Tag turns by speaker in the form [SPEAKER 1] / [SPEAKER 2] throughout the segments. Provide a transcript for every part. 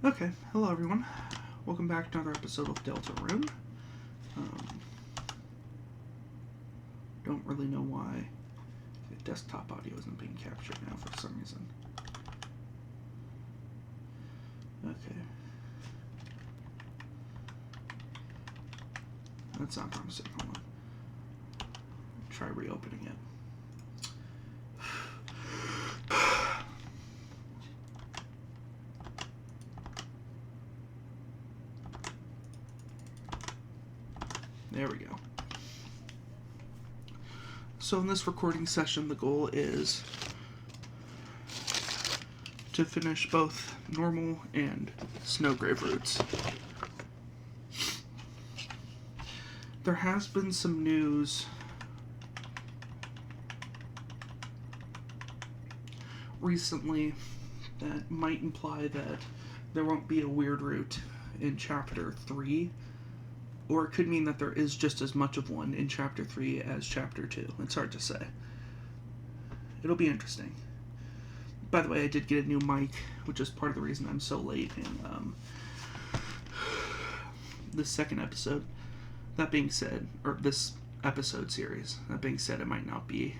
[SPEAKER 1] Okay, hello everyone. Welcome back to another episode of Deltarune. Don't really know why the desktop audio isn't being captured now for some reason. Okay. That's not promising. Hold on. Try reopening it. There we go. So in this recording session, the goal is to finish both normal and snowgrave routes. There has been some news recently that might imply that there won't be a weird route in Chapter 3, or it could mean that there is just as much of one in Chapter 3 as Chapter 2. It's hard to say. It'll be interesting. By the way, I did get a new mic, which is part of the reason I'm so late in this second episode. That being said, or this episode series, that being said, it might not be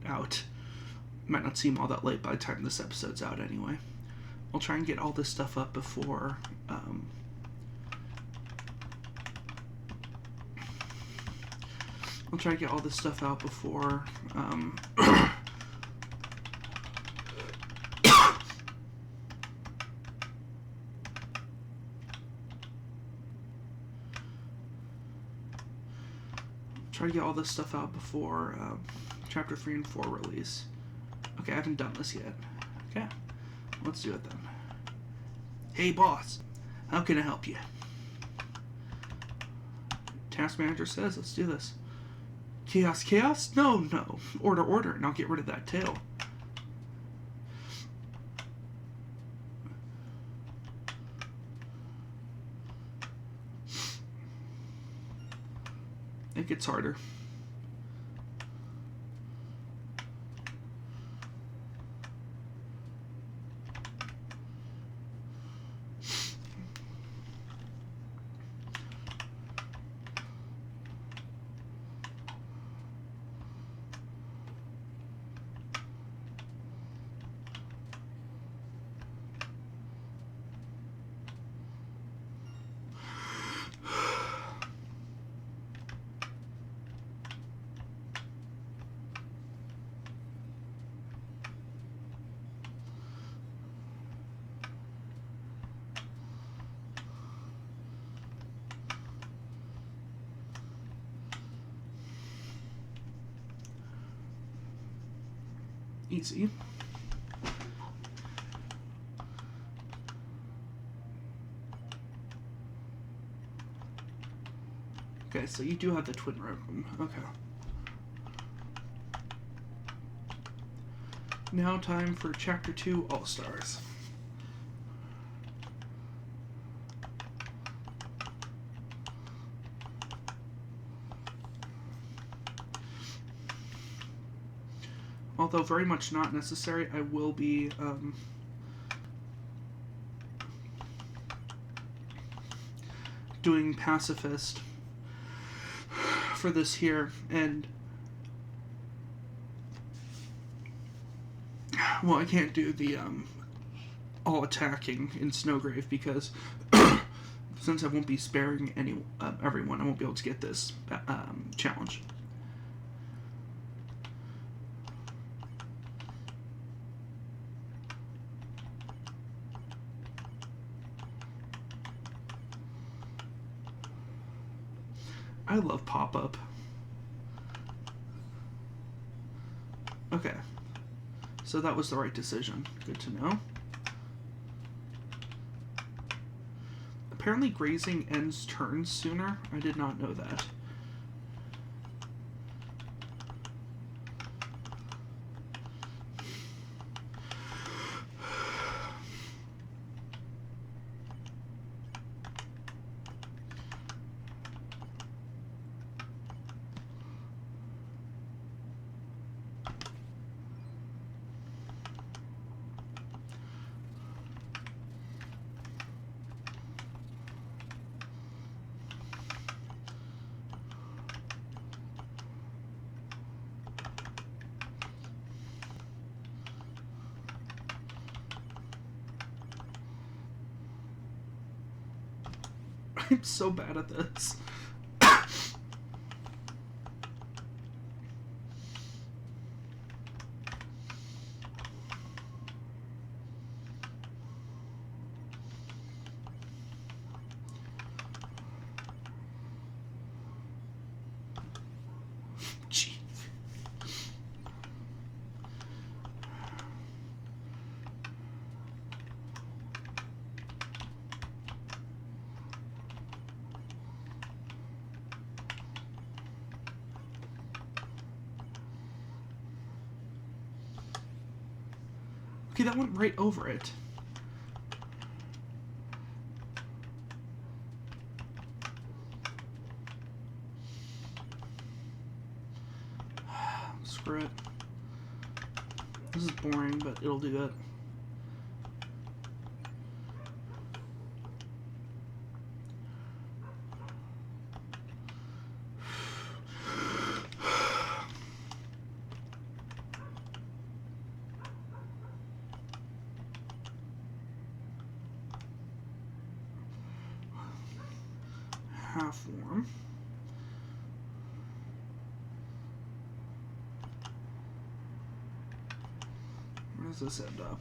[SPEAKER 1] out. It might not seem all that late by the time this episode's out anyway. I'll try and get all this stuff up before I'll try to get all this stuff out before Chapter 3 and 4 release. Okay, I haven't done this yet. Okay, let's do it then. Hey boss, how can I help you? Task manager says, let's do this. Chaos? No. Order, and I'll get rid of that tail. It gets harder. Easy. Okay, so you do have the twin room. Okay. Now time for Chapter 2 All-Stars. Although very much not necessary, I will be doing Pacifist for this here, and well, I can't do the all attacking in Snowgrave because since I won't be sparing everyone, I won't be able to get this challenge. I love pop-up. Okay. So that was the right decision. Good to know. Apparently grazing ends turns sooner. I did not know that. I'm so bad at this. Gee. Okay, that went right over it. Screw it. This is boring, but it'll do it. Half warm. Where does this end up?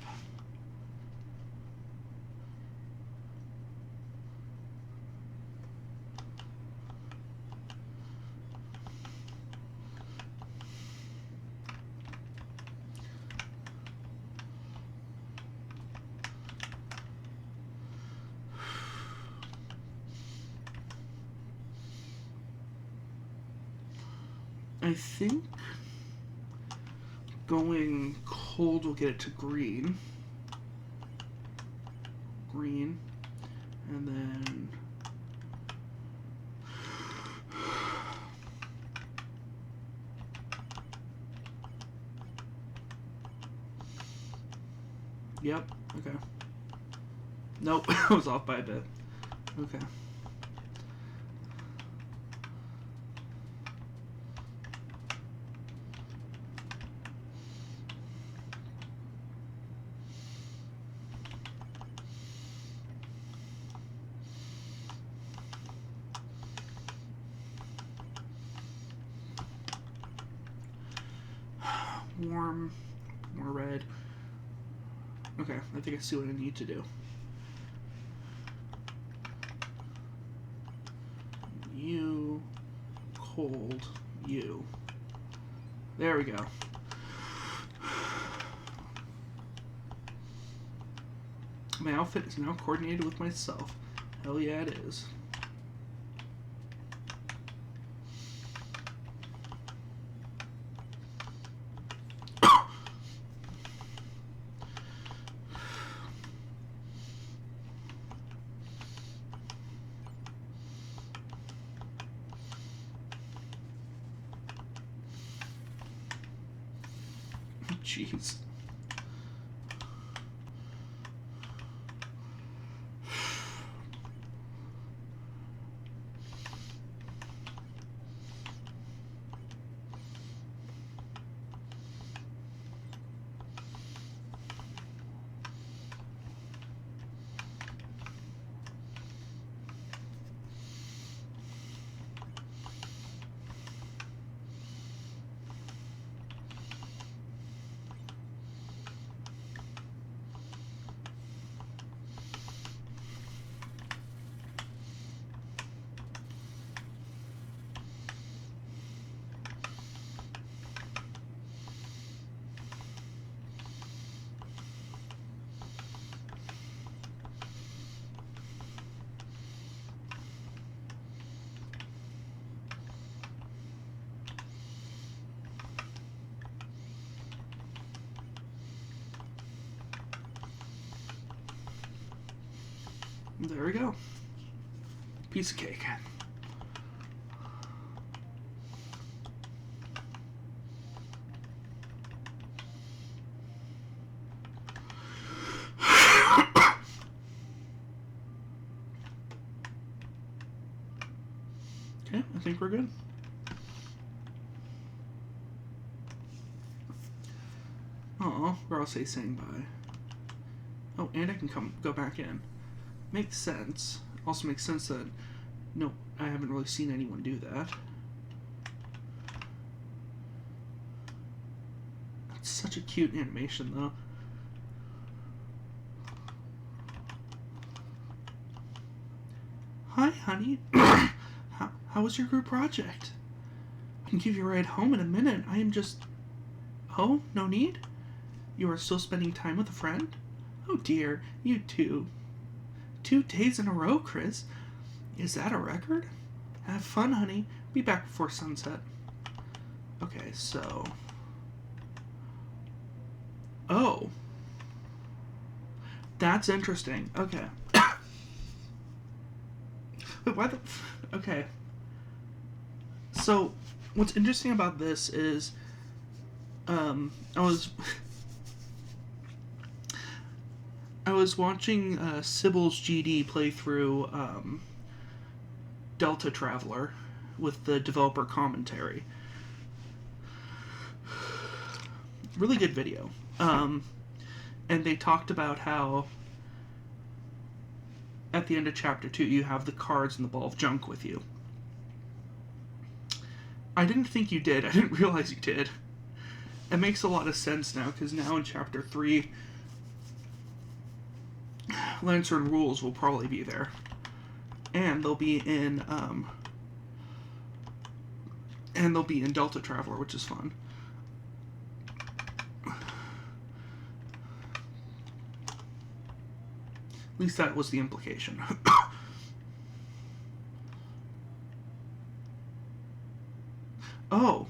[SPEAKER 1] I think going cold will get it to green. Green. And then... Yep, okay. Nope, I was off by a bit. Okay. Warm, more red. Okay, I think I see what I need to do. You, cold, you. There we go. My outfit is now coordinated with myself. Hell yeah, it is. Jeez. There we go. Piece of cake. Okay, I think we're good. Oh, or I'll say saying bye. Oh, and I can go back in. Makes sense. Also makes sense that No, I haven't really seen anyone do that. It's such a cute animation, though. Hi, honey. How was your group project? I can give you a ride home in a minute. I am just... Oh, no need? You are still spending time with a friend? Oh dear, you too. 2 days in a row, Chris. Is that a record? Have fun, honey. Be back before sunset. Okay, so... Oh. That's interesting. Okay. Wait, why the... Okay. So, what's interesting about this is... I was watching Sybil's GD play through Delta Traveler with the developer commentary. Really good video. And they talked about how at the end of chapter 2 you have the cards and the ball of junk with you. I didn't think you did. I didn't realize you did. It makes a lot of sense now, because now in chapter 3 Lantern Rules will probably be there. And they'll be in Delta Traveler, which is fun. At least that was the implication. Oh.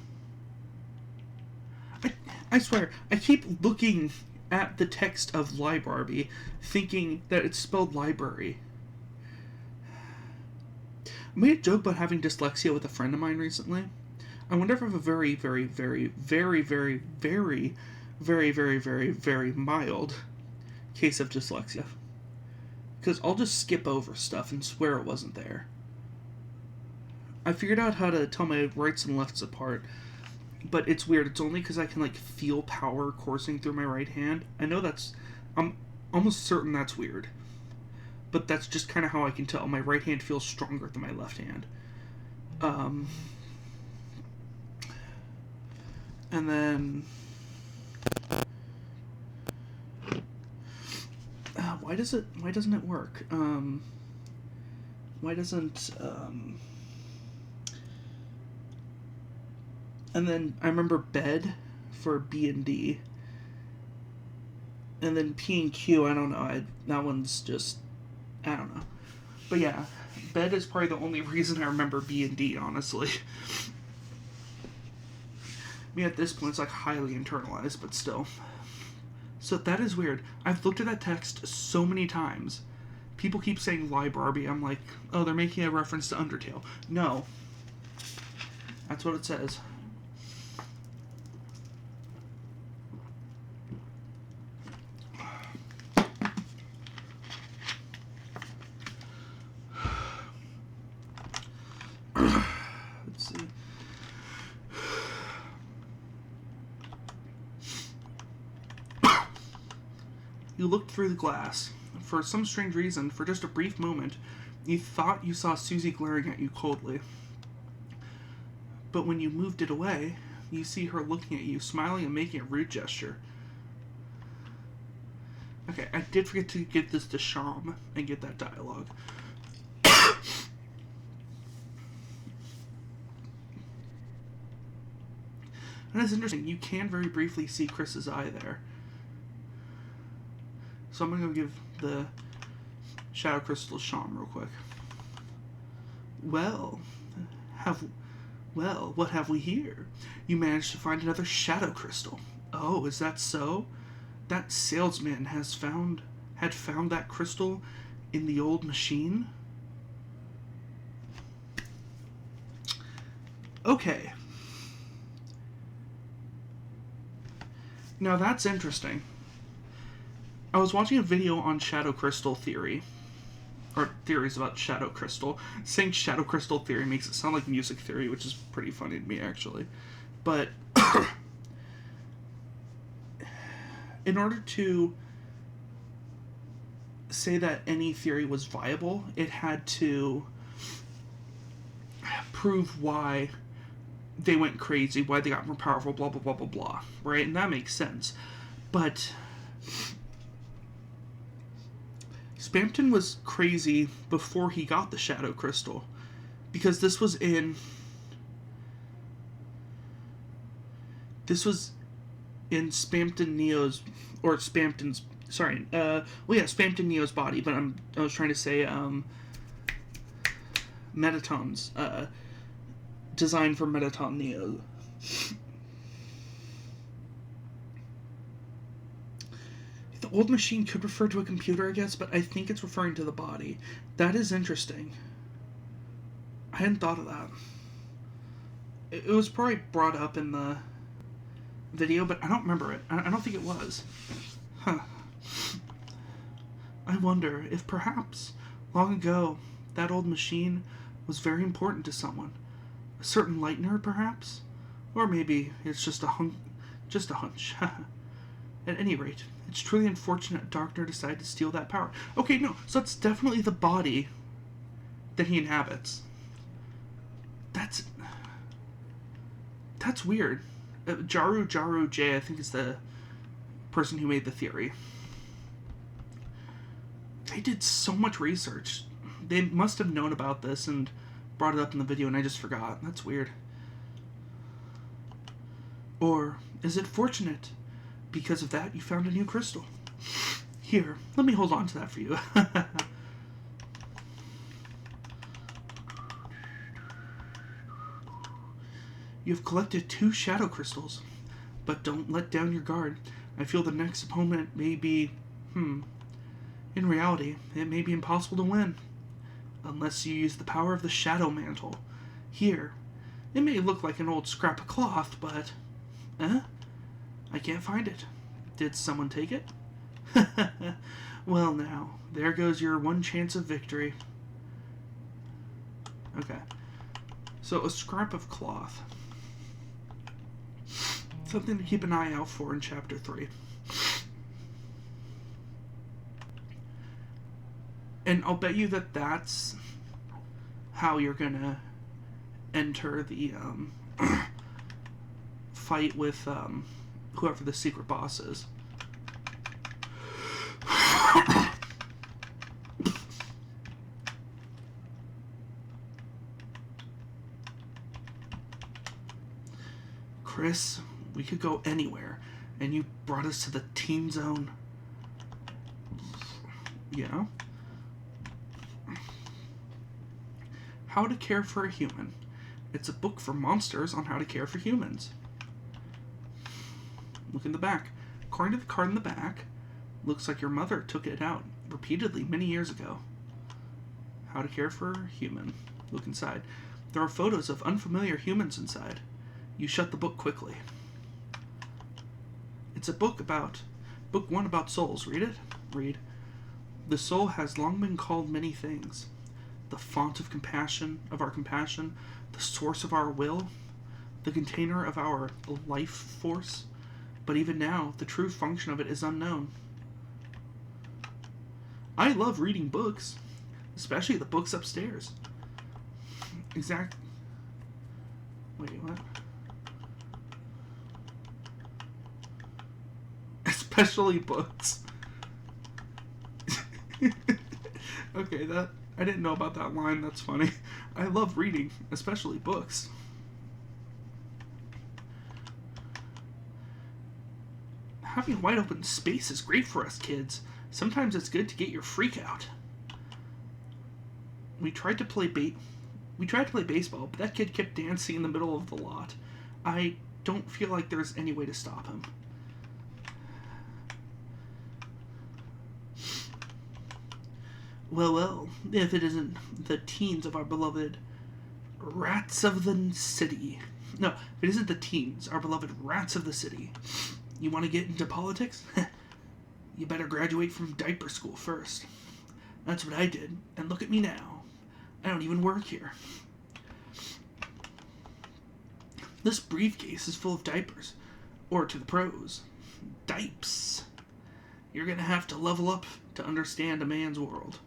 [SPEAKER 1] I swear, I keep looking at the text of Library, thinking that it's spelled library. I made a joke about having dyslexia with a friend of mine recently. I wonder if I have a very, very, very, very, very, very, very, very, very, very mild case of dyslexia. Because I'll just skip over stuff and swear it wasn't there. I figured out how to tell my rights and lefts apart, but it's weird. It's only because I can, like, feel power coursing through my right hand. I know that's... I'm almost certain that's weird. But that's just kind of how I can tell. My right hand feels stronger than my left hand. And then... why doesn't it work? Why doesn't... And then I remember bed for B and D. And then P and Q, I don't know. That one's just... I don't know. But yeah, bed is probably the only reason I remember B and D, honestly. I mean, at this point, it's like highly internalized, but still. So that is weird. I've looked at that text so many times. People keep saying Library. I'm like, oh, they're making a reference to Undertale. No. That's what it says. Let's see. You looked through the glass. For some strange reason, for just a brief moment, you thought you saw Susie glaring at you coldly. But when you moved it away, you see her looking at you, smiling and making a rude gesture. Okay, I did forget to give this to Sham and get that dialogue. And that's interesting. You can very briefly see Chris's eye there. So I'm going to go give the Shadow Crystal to Sham real quick. Well, what have we here? You managed to find another Shadow Crystal. Oh, is that so? That salesman had found that crystal in the old machine? Okay. Now that's interesting. I was watching a video on Shadow Crystal theory, or theories about Shadow Crystal. Saying Shadow Crystal theory makes it sound like music theory, which is pretty funny to me, actually. But in order to say that any theory was viable, it had to prove why they went crazy, why they got more powerful, blah, blah, blah, blah, blah, right? And that makes sense. But Spamton was crazy before he got the Shadow Crystal, because this was in Spamton Neo's, or Spamton's, sorry, Spamton Neo's body, but I was trying to say, Metaton's, design for Metaton Neo. The old machine could refer to a computer, I guess, but I think it's referring to the body. That is interesting. I hadn't thought of that. It was probably brought up in the video, but I don't remember it. I don't think it was. Huh. I wonder if perhaps, long ago, that old machine was very important to someone. A certain lightener, perhaps? Or maybe it's just a hunch. At any rate, it's truly unfortunate Darkner decided to steal that power. Okay, no, so that's definitely the body that he inhabits. That's weird. Jaru J, I think, is the person who made the theory. They did so much research. They must have known about this and brought it up in the video, and I just forgot. That's weird. Or is it fortunate? Because of that, you found a new crystal. Here, let me hold on to that for you. You've collected 2 shadow crystals, but don't let down your guard. I feel the next opponent may be, in reality, it may be impossible to win. Unless you use the power of the shadow mantle. Here, it may look like an old scrap of cloth, but, I can't find it. Did someone take it? Well now, there goes your one chance of victory. Okay. So, a scrap of cloth. Something to keep an eye out for in Chapter 3. And I'll bet you that that's how you're gonna enter the fight with whoever the secret boss is. Chris, we could go anywhere, and you brought us to the teen zone. Yeah? How to Care for a Human. It's a book for monsters on how to care for humans. Look in the back. According to the card in the back, looks like your mother took it out repeatedly many years ago. How to Care for a Human. Look inside. There are photos of unfamiliar humans inside. You shut the book quickly. It's a book 1 about souls. Read it? Read. The soul has long been called many things. The font of our compassion, the source of our will, the container of our life force. But even now, the true function of it is unknown. I love reading books, especially the books upstairs. Wait, what? Especially books. Okay, I didn't know about that line. That's funny. I love reading, especially books. Having wide open space is great for us kids. Sometimes it's good to get your freak out. We tried to play baseball, but that kid kept dancing in the middle of the lot. I don't feel like there's any way to stop him. Well, if it isn't the teens of our beloved rats of the city. No, if it isn't the teens, our beloved rats of the city. You want to get into politics? You better graduate from diaper school first. That's what I did, and look at me now. I don't even work here. This briefcase is full of diapers. Or to the pros, dipes. You're gonna have to level up to understand a man's world.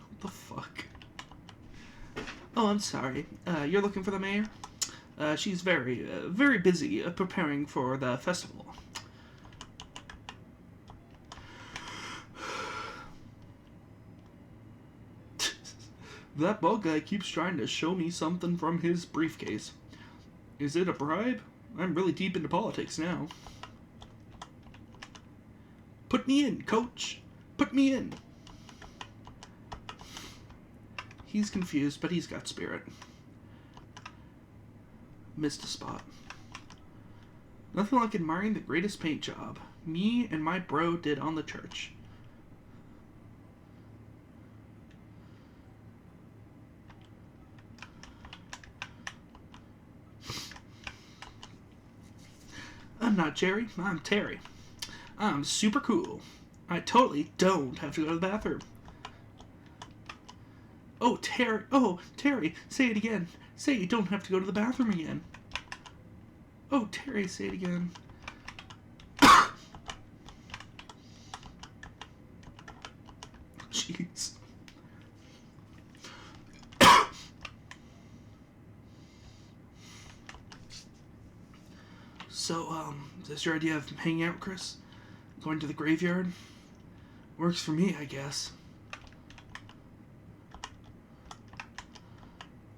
[SPEAKER 1] What the fuck? Oh, I'm sorry. You're looking for the mayor? She's very busy preparing for the festival. That bald guy keeps trying to show me something from his briefcase. Is it a bribe? I'm really deep into politics now. Put me in, coach. Put me in. He's confused, but he's got spirit. Missed a spot. Nothing like admiring the greatest paint job me and my bro did on the church. I'm not Jerry, I'm Terry. I'm super cool. I totally don't have to go to the bathroom. Oh, Terry, say it again. Say you don't have to go to the bathroom again. Oh, Terry, say it again. Jeez. So, is this your idea of hanging out, Chris? Going to the graveyard? Works for me, I guess.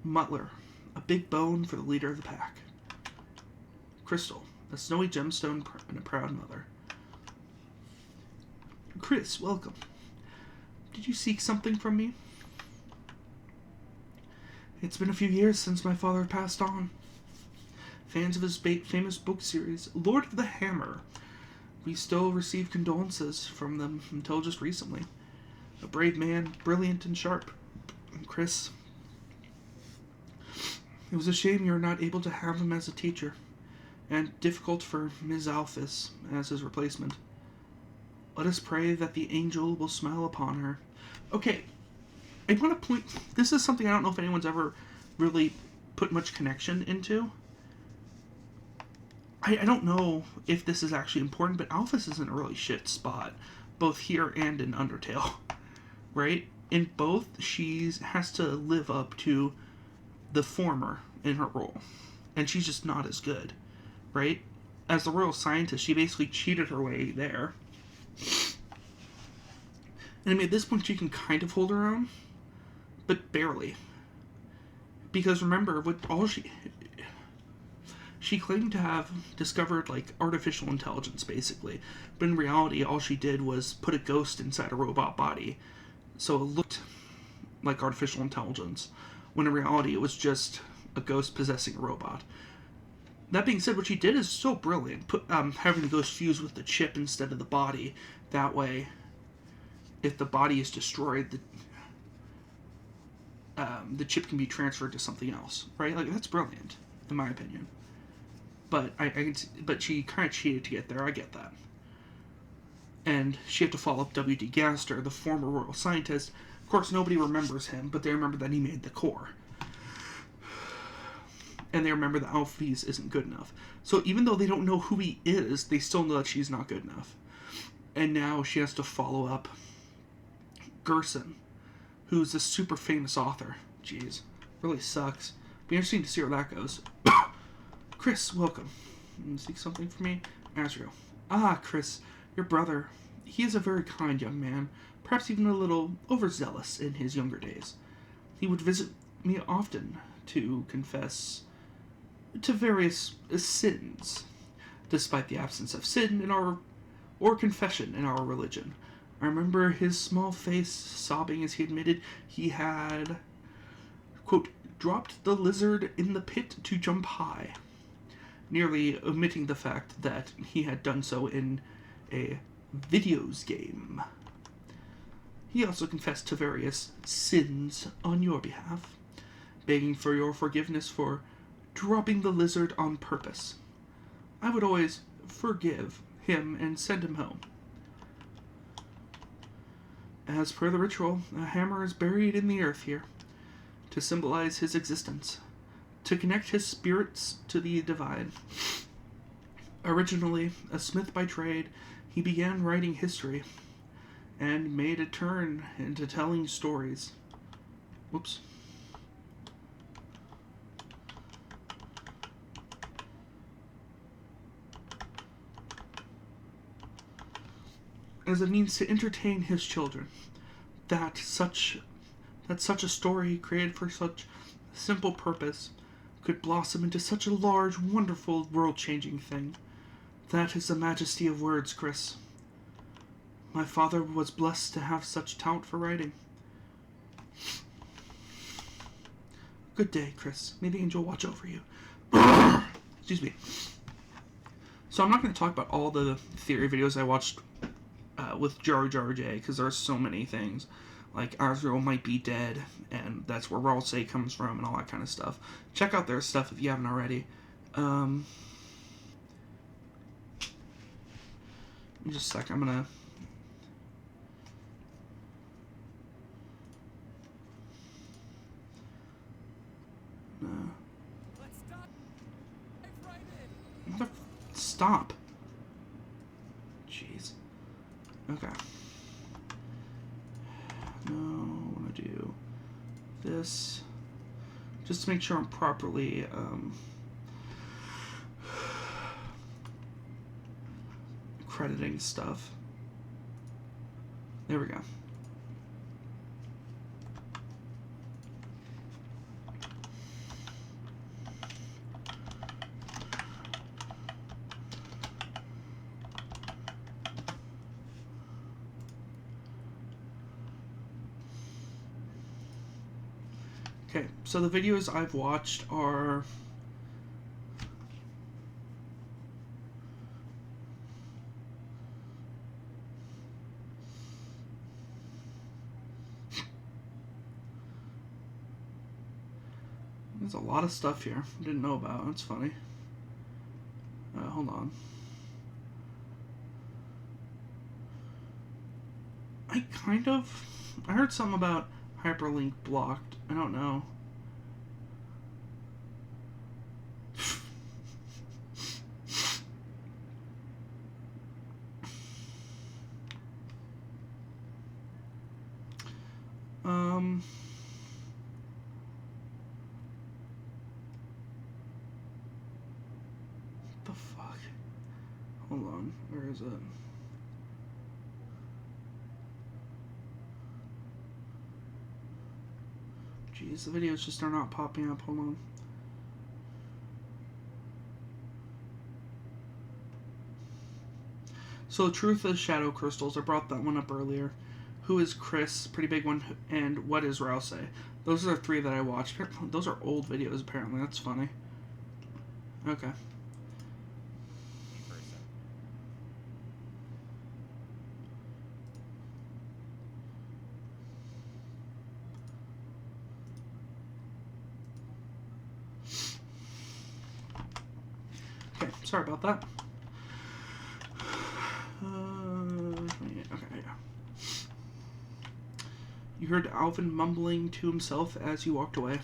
[SPEAKER 1] Mutler, a big bone for the leader of the pack. Crystal, a snowy gemstone and a proud mother. Chris, welcome. Did you seek something from me? It's been a few years since my father passed on. Fans of his famous book series, Lord of the Hammer. We still receive condolences from them until just recently. A brave man, brilliant and sharp. Chris, it was a shame you were not able to have him as a teacher, and difficult for Ms. Alphys as his replacement. Let us pray that the angel will smile upon her. Okay, I want to point... This is something I don't know if anyone's ever really put much connection into. I don't know if this is actually important, but Alphys is in a really shit spot, both here and in Undertale, right? In both, she has to live up to the former in her role, and she's just not as good, right? As the royal scientist, she basically cheated her way there. And I mean, at this point, she can kind of hold her own, but barely. Because remember, what all she claimed to have discovered, like, artificial intelligence, basically. But in reality, all she did was put a ghost inside a robot body. So it looked like artificial intelligence, when in reality it was just a ghost possessing a robot. That being said, what she did is so brilliant. Having the ghost fuse with the chip instead of the body. That way, if the body is destroyed, the chip can be transferred to something else, right? Like, that's brilliant, in my opinion. But but she kind of cheated to get there. I get that. And she had to follow up W.D. Gaster, the former royal scientist. Of course, nobody remembers him, but they remember that he made the core. And they remember that Alphys isn't good enough. So even though they don't know who he is, they still know that she's not good enough. And now she has to follow up Gerson, who's a super famous author. Jeez, really sucks. Be interesting to see where that goes. Chris, welcome. Seek something for me? Azrael. Ah, Chris, your brother. He is a very kind young man, perhaps even a little overzealous in his younger days. He would visit me often to confess to various sins, despite the absence of sin in our, or confession in our religion. I remember his small face sobbing as he admitted he had, quote, dropped the lizard in the pit to jump high, nearly omitting the fact that he had done so in a videos game. He also confessed to various sins on your behalf, begging for your forgiveness for dropping the lizard on purpose. I would always forgive him and send him home. As per the ritual, a hammer is buried in the earth here, to symbolize his existence, to connect his spirits to the divine. Originally a smith by trade, he began writing history, and made a turn into telling stories. Whoops. as a means to entertain his children. That such a story created for such a simple purpose could blossom into such a large, wonderful, world-changing thing. That is the majesty of words, Chris. My father was blessed to have such talent for writing. Good day, Chris. May the angel watch over you. Excuse me. So I'm not going to talk about all the theory videos I watched with Jar Jar J, because there are so many things. Like, Azrael might be dead, and that's where Ralsei comes from, and all that kind of stuff. Check out their stuff if you haven't already. Just a sec, I'm gonna... Stop. Jeez. Okay. No, I want to do this just to make sure I'm properly crediting stuff. There we go. Okay, so the videos I've watched are... There's a lot of stuff here I didn't know about. That's funny. Hold on. I heard something about hyperlink blocked. I don't know. What the fuck? Hold on. Where is it? Jeez, the videos just are not popping up. Hold on. So, the truth of shadow crystals. I brought that one up earlier. Who is Chris? Pretty big one. And what is Ralsei? Those are the three that I watched. Those are old videos, apparently. That's funny. Okay. Okay, sorry about that. Okay, yeah. You heard Alvin mumbling to himself as you walked away.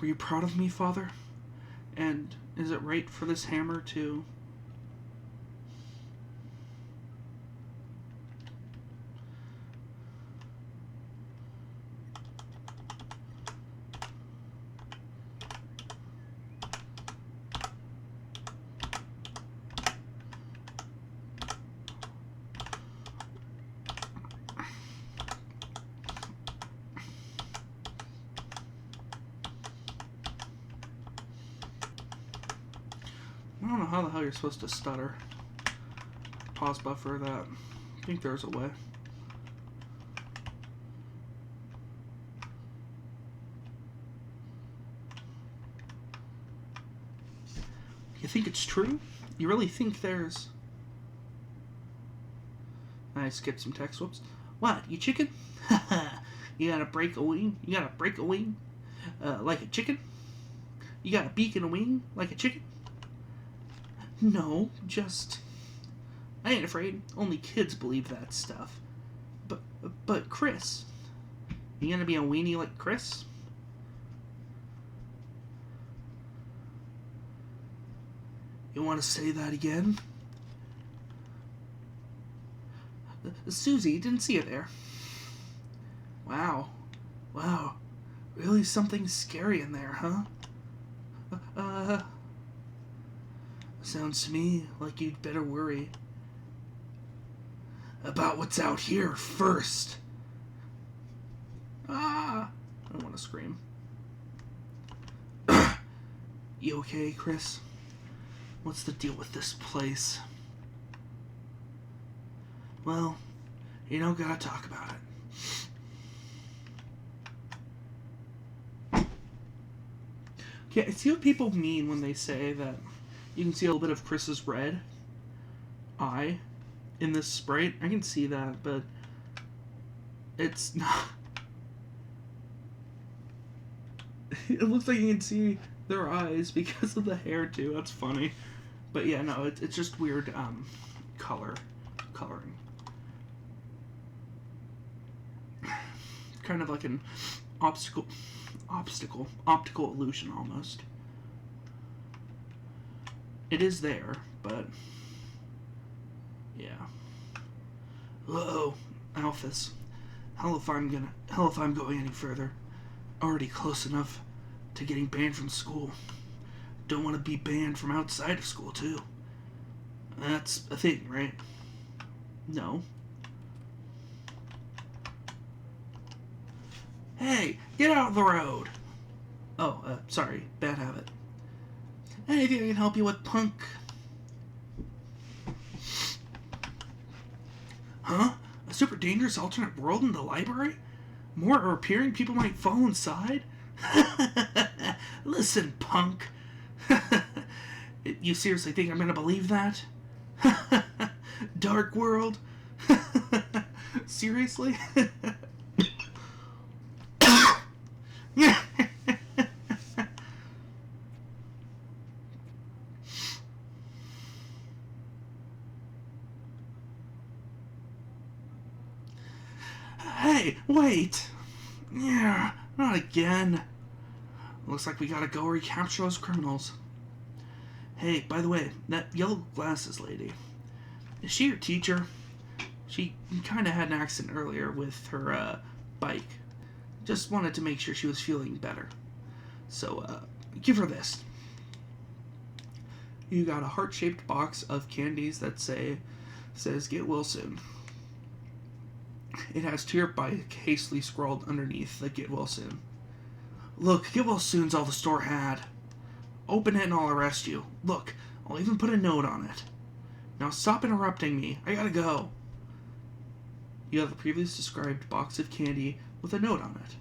[SPEAKER 1] Were you proud of me, Father? And is it right for this hammer to... I don't know how the hell you're supposed to stutter. Pause buffer that. I think there's a way. You think it's true? You really think there's... I skipped some text. Whoops. What? You chicken? You gotta break a wing? You gotta break a wing? Like a chicken? You got a beak and a wing? Like a chicken? No, just... I ain't afraid. Only kids believe that stuff. But Chris... You gonna be a weenie like Chris? You want to say that again? Susie, didn't see you there. Wow. Wow. Really something scary in there, huh? Sounds to me like you'd better worry. about what's out here first. Ah! I want to scream. You okay, Chris? What's the deal with this place? Well, you don't gotta talk about it. Yeah, see what people mean when they say that you can see a little bit of Chris's red eye in this sprite. I can see that, but it's not. It looks like you can see their eyes because of the hair too. That's funny. But yeah, no, it's just weird coloring. Kind of like an optical illusion almost. It is there, but yeah. Whoa, Alphys. Hell if I'm going any further. Already close enough to getting banned from school. Don't want to be banned from outside of school too. That's a thing, right? No. Hey, get out of the road! Oh, sorry, bad habit. Anything I can help you with, punk? Huh? A super dangerous alternate world in the library? More are appearing, people might fall inside? Listen, punk. You seriously think I'm gonna believe that? Dark world? Seriously? Hey, wait! Yeah, not again. Looks like we gotta go recapture those criminals. Hey, by the way, that yellow glasses lady, is she your teacher? She kinda had an accident earlier with her, bike. Just wanted to make sure she was feeling better. So, give her this. You got a heart-shaped box of candies that says get well soon. It has to your bike hastily scrawled underneath the get well soon. Look, get well soon's all the store had. Open it and I'll arrest you. Look, I'll even put a note on it. Now stop interrupting me. I gotta go. You have the previously described box of candy with a note on it.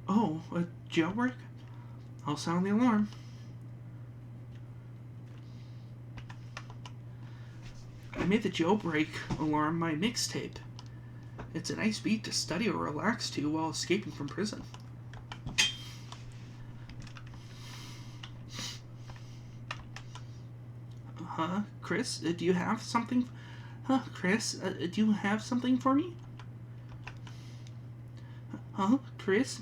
[SPEAKER 1] Oh, a jailbreak? I'll sound the alarm. I made the jailbreak alarm my mixtape. It's a nice beat to study or relax to while escaping from prison. Chris, do you have something? Chris, do you have something for me? Chris?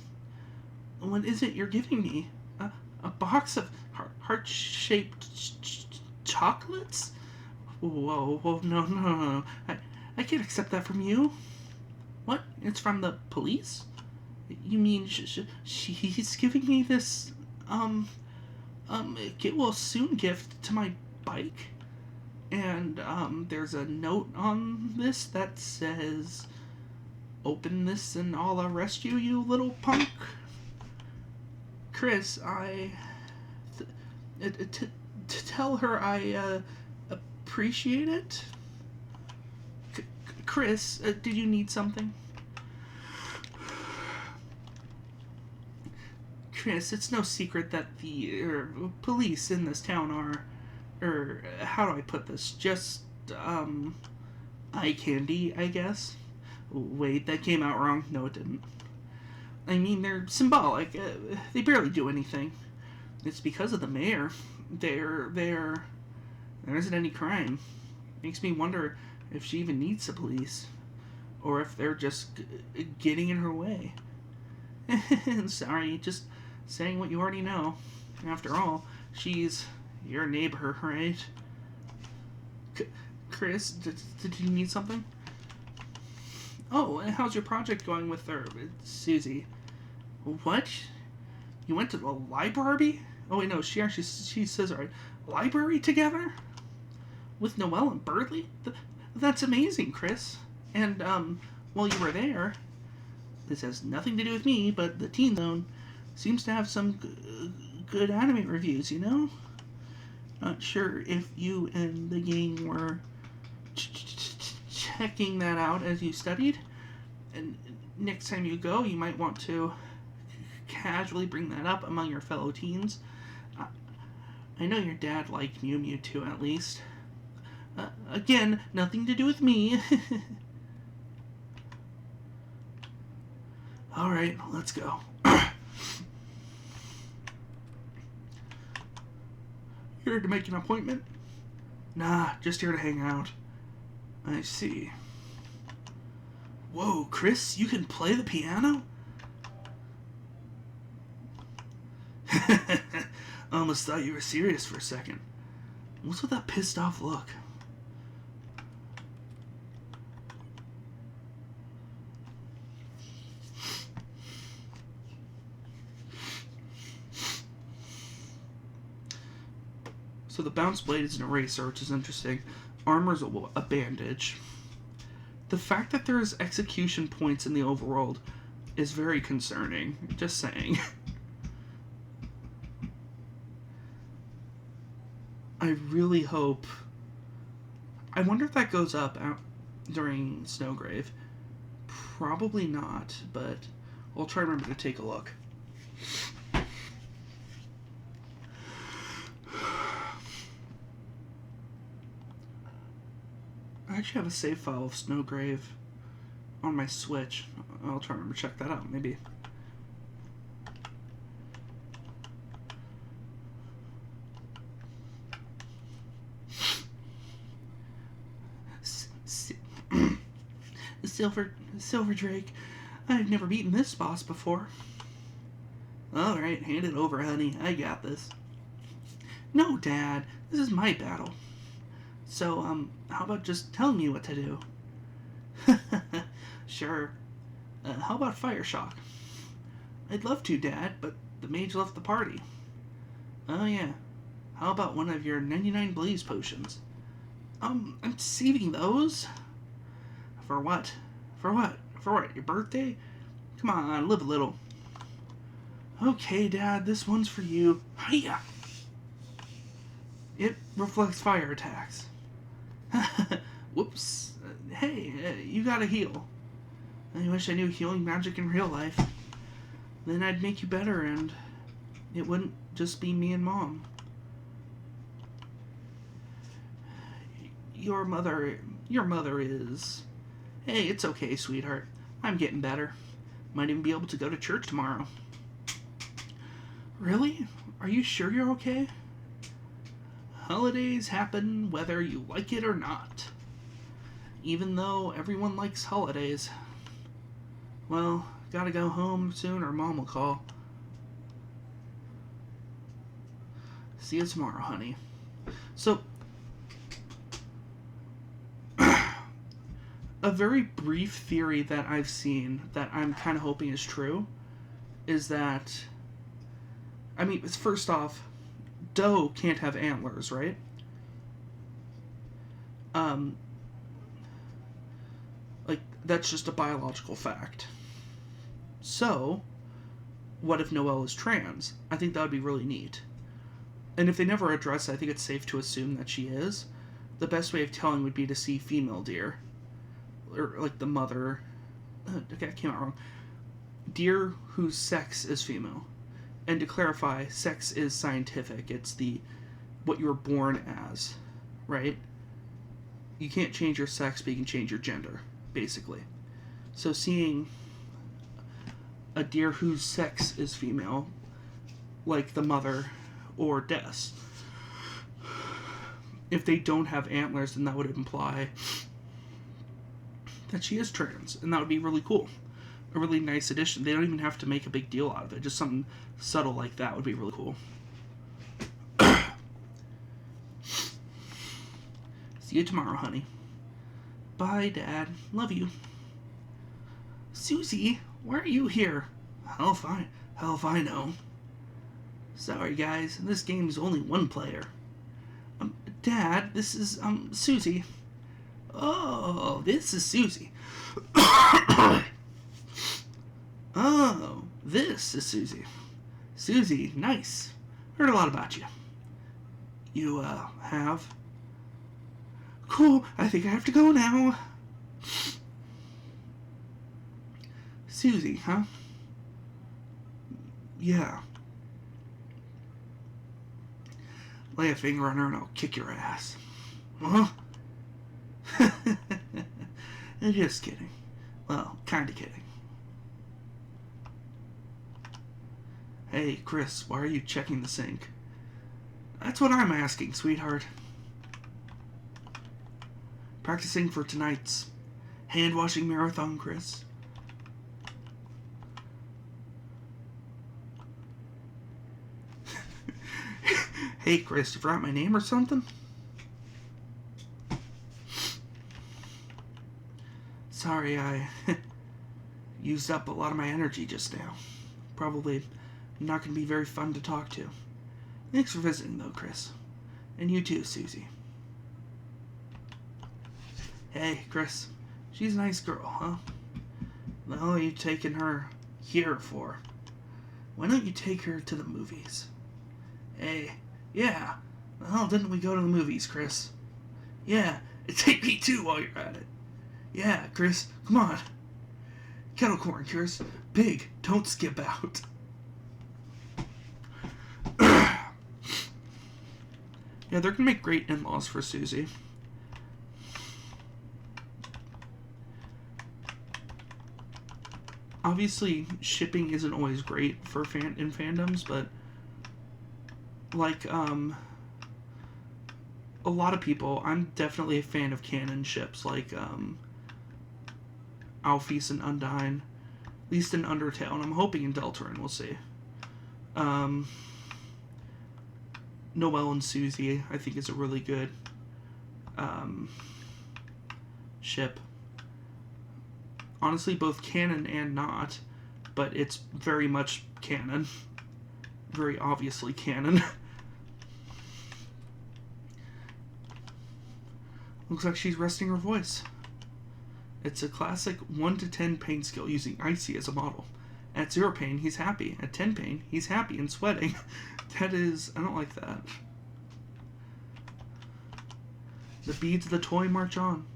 [SPEAKER 1] What is it you're giving me? A box of heart-shaped chocolates? Whoa, no. I can't accept that from you. What? It's from the police? You mean she's giving me this, get well soon gift to my bike? And, there's a note on this that says, open this and I'll arrest you, you little punk. Chris, to tell her I, appreciate it? Chris, did you need something? Chris, it's no secret that the police in this town are, how do I put this? Just, eye candy, I guess? Wait, that came out wrong. No, it didn't. I mean, they're symbolic. They barely do anything. It's because of the mayor. There isn't any crime. Makes me wonder if she even needs the police. Or if they're just getting in her way. Sorry, just saying what you already know. After all, she's your neighbor, right? Chris, did you need something? Oh, and how's your project going with Susie? What? You went to the library? Oh wait, no, she says, all right, library together with Noelle and Birdley. That's amazing, Chris. And while you were there, this has nothing to do with me, but the Teen Zone seems to have some good anime reviews. You know, not sure if you and the gang were checking that out as you studied. And next time you go, you might want to casually bring that up among your fellow teens. I know your dad liked Mew Mew too, at least. Again, nothing to do with me. Alright, let's go. Here to make an appointment? Nah, just here to hang out. I see. Whoa, Chris, you can play the piano? I almost thought you were serious for a second. What's with that pissed off look? So the bounce blade is an eraser, which is interesting. Armor's a bandage. The fact that there's execution points in the overworld is very concerning. Just saying. I really hope... I wonder if that goes up during Snowgrave. Probably not, but I'll try to remember to take a look. I actually have a save file of Snowgrave on my Switch. I'll try to remember to check that out, maybe. Silver Drake, I've never beaten this boss before. Alright, hand it over, honey. I got this. No, Dad. This is my battle. So, how about just telling me what to do? Sure. How about Fire Shock? I'd love to, Dad, but the mage left the party. Oh, yeah. How about one of your 99 Blaze potions? I'm saving those? For what? For what? For what? Your birthday? Come on, live a little. Okay, Dad, this one's for you. Hiya! It reflects fire attacks. Whoops. Hey, you gotta heal. I wish I knew healing magic in real life. Then I'd make you better and it wouldn't just be me and Mom. Your mother is... Hey, it's okay, sweetheart. I'm getting better. Might even be able to go to church tomorrow. Really? Are you sure you're okay? Holidays happen whether you like it or not. Even though everyone likes holidays. Well, gotta go home soon or Mom will call. See you tomorrow, honey. So, a very brief theory that I've seen that I'm kind of hoping is true is that, I mean, first off, doe can't have antlers, right? Like, that's just a biological fact. So, what if Noelle is trans? I think that would be really neat. And if they never address it, I think it's safe to assume that she is. The best way of telling would be to see female deer. Or, like, the mother... Okay, I came out wrong. Deer whose sex is female. And to clarify, sex is scientific. It's what you were born as, right? You can't change your sex, but you can change your gender, basically. So seeing a deer whose sex is female, like the mother or Des, if they don't have antlers, then that would imply that she is trans, and that would be really cool. A really nice addition. They don't even have to make a big deal out of it. Just something subtle like that would be really cool. See you tomorrow, honey. Bye, Dad. Love you. Susie, why are you here? Hell if I know. Sorry, guys, this game's only one player. Dad, this is, Susie. Oh, this is Susie. Oh, this is Susie. Susie, nice. Heard a lot about you. You, have? Cool, I think I have to go now. Susie, huh? Yeah. Lay a finger on her and I'll kick your ass. Huh? Just kidding. Well, kinda kidding. Hey, Chris, why are you checking the sink? That's what I'm asking, sweetheart. Practicing for tonight's hand-washing marathon, Chris. Hey, Chris, you forgot my name or something? Sorry, I used up a lot of my energy just now. Probably not going to be very fun to talk to. Thanks for visiting, though, Chris. And you too, Susie. Hey, Chris. She's a nice girl, huh? The hell are you taking her here for? Why don't you take her to the movies? Hey, yeah. The hell didn't we go to the movies, Chris? Yeah, take me too while you're at it. Yeah, Chris, come on. Kettle corn, Chris. Big, don't skip out. Yeah, they're gonna make great in-laws for Susie. Obviously, shipping isn't always great for in fandoms, but like, a lot of people, I'm definitely a fan of canon ships, like, Alphys and Undyne, at least in Undertale, and I'm hoping in Deltarune, we'll see. Noelle and Susie, I think, is a really good, ship. Honestly, both canon and not, but it's very much canon. Very obviously canon. Looks like she's resting her voice. It's a classic 1 to 10 pain skill using Icy as a model. At 0 pain, he's happy. At 10 pain, he's happy and sweating. That is... I don't like that. The beads of the toy march on.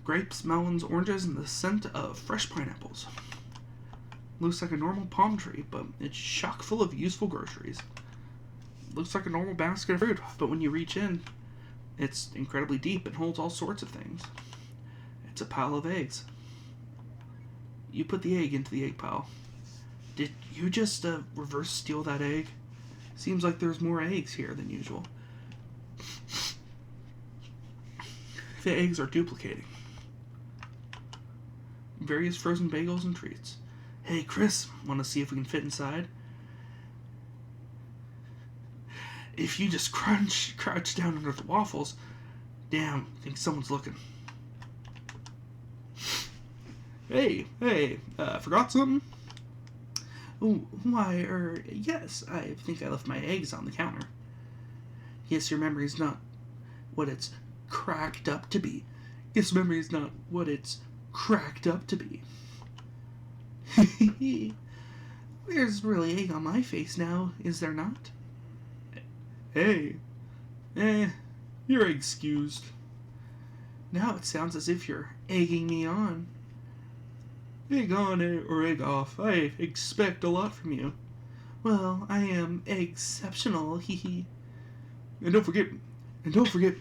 [SPEAKER 1] Grapes, melons, oranges, and the scent of fresh pineapples. Looks like a normal palm tree, but it's chock full of useful groceries. Looks like a normal basket of fruit, but when you reach in, it's incredibly deep and holds all sorts of things. It's a pile of eggs. You put the egg into the egg pile. Did you just reverse steal that egg? Seems like there's more eggs here than usual. The eggs are duplicating. Various frozen bagels and treats. Hey, Chris, want to see if we can fit inside? If you just crouch down under the waffles, damn, I think someone's looking. Hey, forgot something? Why, yes, I think I left my eggs on the counter. Yes, your memory's not what it's cracked up to be. Yes, memory's not what it's cracked up to be. There's really egg on my face now, is there not? Hey, you're excused. Now it sounds as if you're egging me on. Egg on or egg off, I expect a lot from you. Well, I am exceptional, hee hee. And don't forget, and don't forget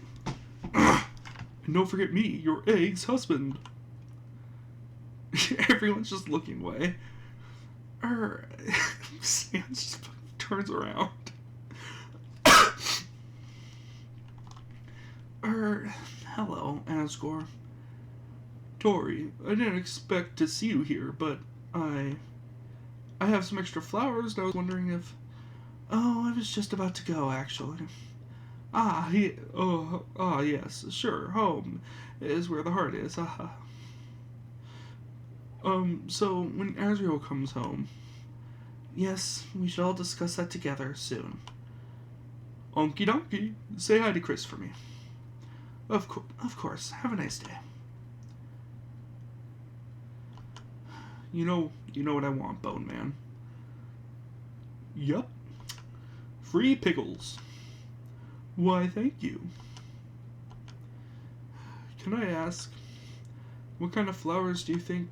[SPEAKER 1] me, your egg's husband. Everyone's just looking away. Sans just turns around. Hello, Asgore. Tori, I didn't expect to see you here, but I I have some extra flowers, and I was wondering if... Oh, I was just about to go, actually. Yes, sure, home is where the heart is, So when Azriel comes home... Yes, we should all discuss that together soon. Okie dokie, say hi to Chris for me. Of course, have a nice day. You know what I want, Bone Man. Yup. Free pickles. Why, thank you. Can I ask, what kind of flowers do you think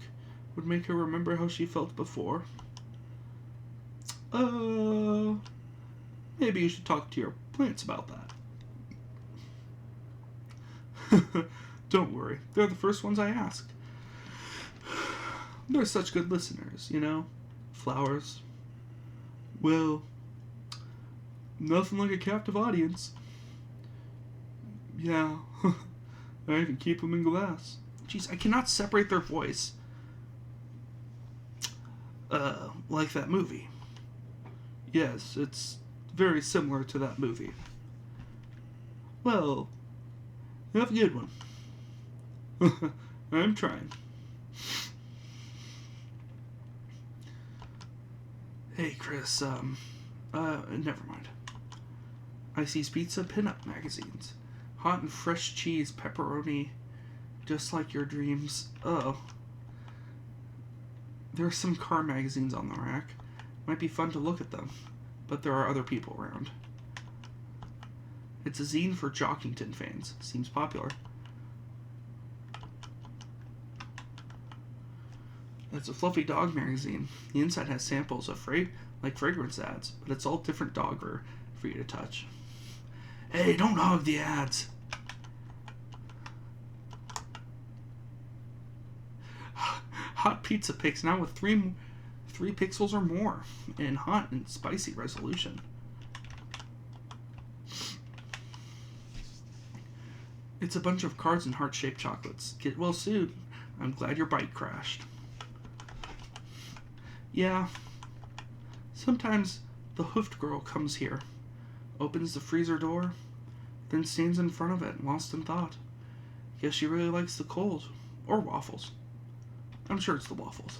[SPEAKER 1] would make her remember how she felt before? Maybe you should talk to your plants about that. Don't worry, they're the first ones I asked. They're such good listeners, you know? Flowers. Well, nothing like a captive audience. Yeah, I even keep them in glass. Jeez, I cannot separate their voice. Like that movie. Yes, it's very similar to that movie. Well, have a good one. I'm trying. Hey, Chris, never mind. Icy's Pizza pinup magazines. Hot and fresh cheese, pepperoni, just like your dreams. Oh. There are some car magazines on the rack. Might be fun to look at them, but there are other people around. It's a zine for Jockington fans. Seems popular. It's a fluffy dog magazine. The inside has samples of fragrance ads, but it's all different dogware for you to touch. Hey, don't hog the ads. Hot pizza pics now with three pixels or more in hot and spicy resolution. It's a bunch of cards and heart-shaped chocolates. Get well soon. I'm glad your bike crashed. Yeah. Sometimes the hoofed girl comes here, opens the freezer door, then stands in front of it, lost in thought. Guess she really likes the cold. Or waffles. I'm sure it's the waffles.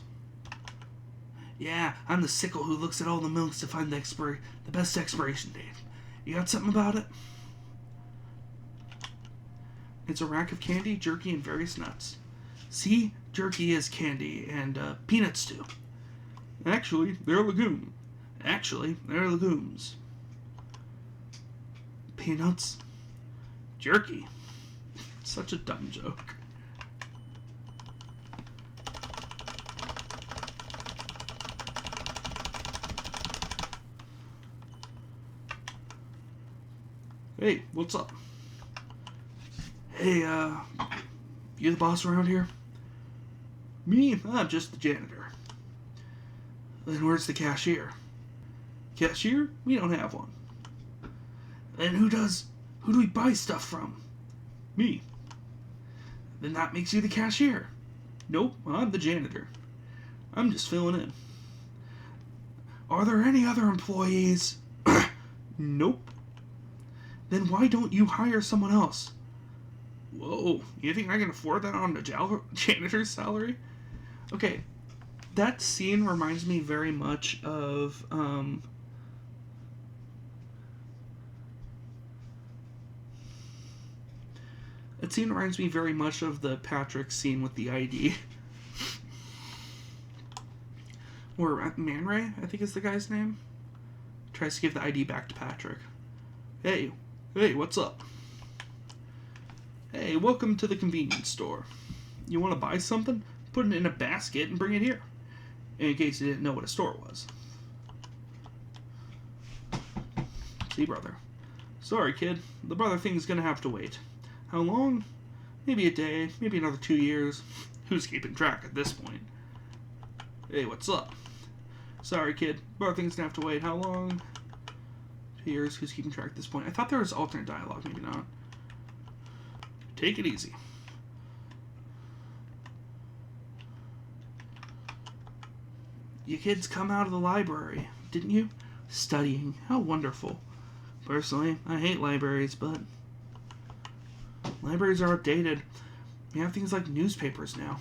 [SPEAKER 1] Yeah, I'm the sickle who looks at all the milks to find the best expiration date. You got something about it? It's a rack of candy, jerky, and various nuts. See? Jerky is candy, and peanuts too. Actually, they're legumes. Peanuts? Jerky? Such a dumb joke. Hey, what's up? Hey, you the boss around here? Me? I'm just the janitor. Then where's the cashier? Cashier? We don't have one. Then who do we buy stuff from? Me. Then that makes you the cashier. Nope, I'm the janitor. I'm just filling in. Are there any other employees? Nope. Then why don't you hire someone else? Whoa, you think I can afford that on a janitor's salary? Okay, that scene reminds me very much of, that scene reminds me very much of the Patrick scene with the ID. Or Man Ray, I think is the guy's name. Tries to give the ID back to Patrick. Hey, what's up? Hey, welcome to the convenience store. You want to buy something? Put it in a basket and bring it here. In case you didn't know what a store was. See, brother. Sorry, kid. The brother thing's gonna have to wait. How long? Maybe a day, maybe another 2 years. Who's keeping track at this point? Hey, what's up? Sorry, kid. Brother thing's gonna have to wait. How long? 2 years. Who's keeping track at this point? I thought there was alternate dialogue. Maybe not. Take it easy. You kids come out of the library, didn't you? Studying. How wonderful. Personally, I hate libraries, but libraries are outdated. We have things like newspapers now.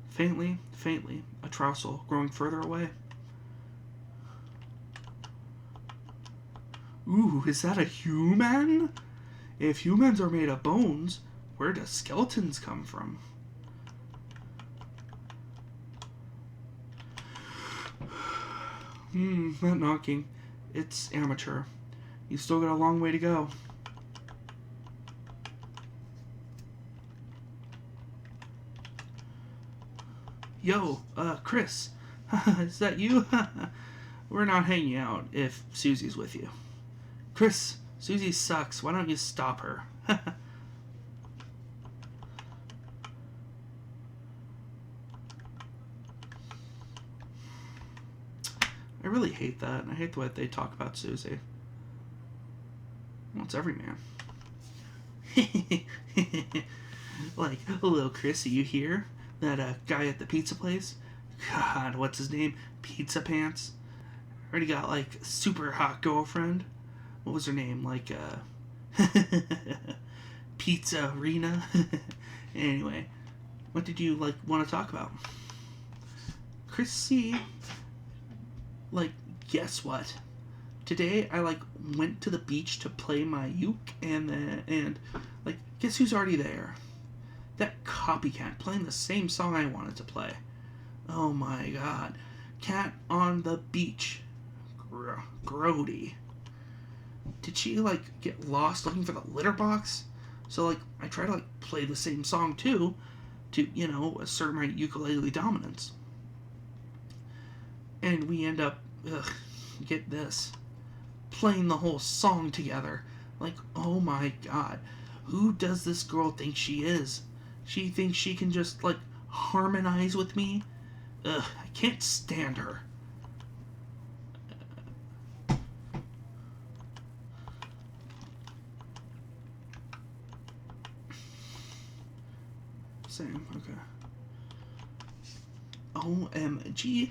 [SPEAKER 1] Faintly, faintly, a trousel growing further away. Ooh, is that a human? If humans are made of bones, where do skeletons come from? That knocking. It's amateur. You've still got a long way to go. Yo, Chris. Is that you? We're not hanging out if Susie's with you. Chris, Susie sucks. Why don't you stop her? I really hate that. I hate the way they talk about Susie. Well, it's every man. Like, little Chris, are you here? That guy at the pizza place? God, what's his name? Pizza Pants? Already got, like, super hot girlfriend. What was her name? Like, Pizza Arena? Anyway, what did you, like, want to talk about? Chrissy, like, guess what? Today I, like, went to the beach to play my uke, and like, guess who's already there? That copycat playing the same song I wanted to play. Oh my god. Cat on the beach. Grody. Did she, like, get lost looking for the litter box? So, like, I try to, like, play the same song, too, to, you know, assert my ukulele dominance. And we end up, get this, playing the whole song together. Like, oh my god. Who does this girl think she is? She thinks she can just, like, harmonize with me? Ugh, I can't stand her. Same, okay. OMG.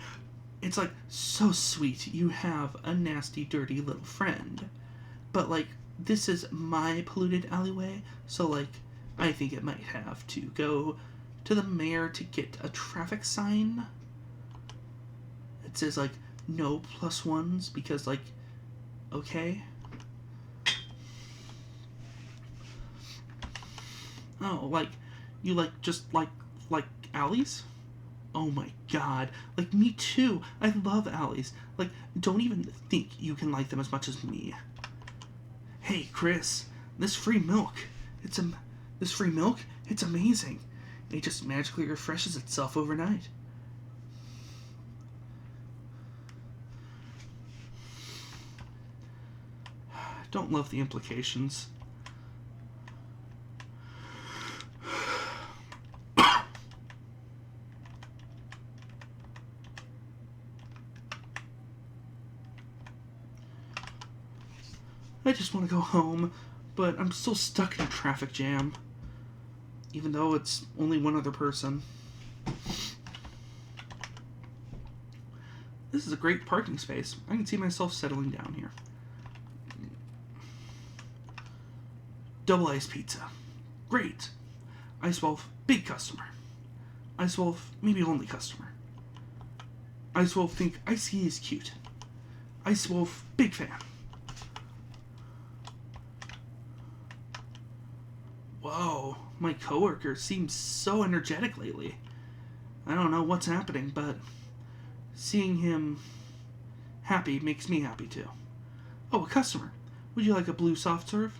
[SPEAKER 1] It's, like, so sweet. You have a nasty, dirty little friend. But, like, this is my polluted alleyway, so, like, I think it might have to go to the mayor to get a traffic sign. It says, like, no +1s because, like, okay. Oh, like, you, like, just like alleys? Oh my god. Like, me too. I love alleys. Like, don't even think you can like them as much as me. Hey, Chris, this free milk. This free milk? It's amazing. It just magically refreshes itself overnight. Don't love the implications. I just want to go home, but I'm still stuck in a traffic jam. Even though it's only one other person. This is a great parking space. I can see myself settling down here. Double ice pizza. Great. Ice Wolf, big customer. Ice Wolf, maybe only customer. Ice Wolf, think Icy is cute. Ice Wolf, big fan. Whoa, my coworker seems so energetic lately. I don't know what's happening, but seeing him happy makes me happy too. Oh, a customer. Would you like a blue soft serve?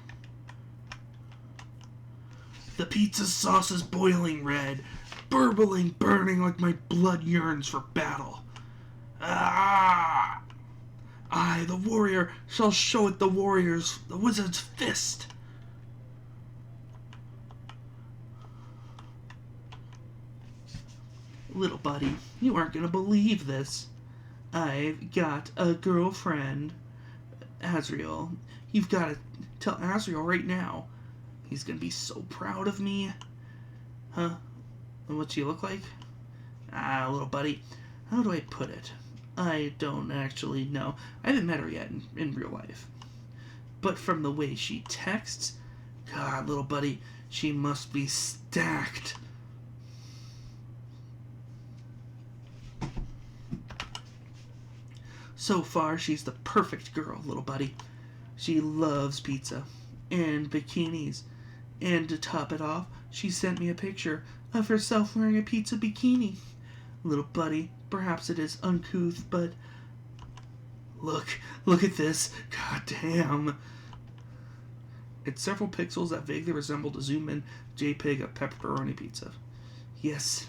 [SPEAKER 1] The pizza sauce is boiling red, burbling, burning like my blood yearns for battle. Ah! I, the warrior, shall show it the wizard's fist. Little buddy, you aren't gonna believe this. I've got a girlfriend. Azriel, you've gotta tell Azriel right now. He's gonna be so proud of me. Huh? And what's she look like? Little buddy, how do I put it? I don't actually know. I haven't met her yet in real life. But from the way she texts, God, little buddy, she must be stacked. So far, she's the perfect girl, little buddy. She loves pizza and bikinis. And to top it off, she sent me a picture of herself wearing a pizza bikini. Little buddy, perhaps it is uncouth, but look at this. God damn. It's several pixels that vaguely resemble the zoom-in JPEG of pepperoni pizza. Yes.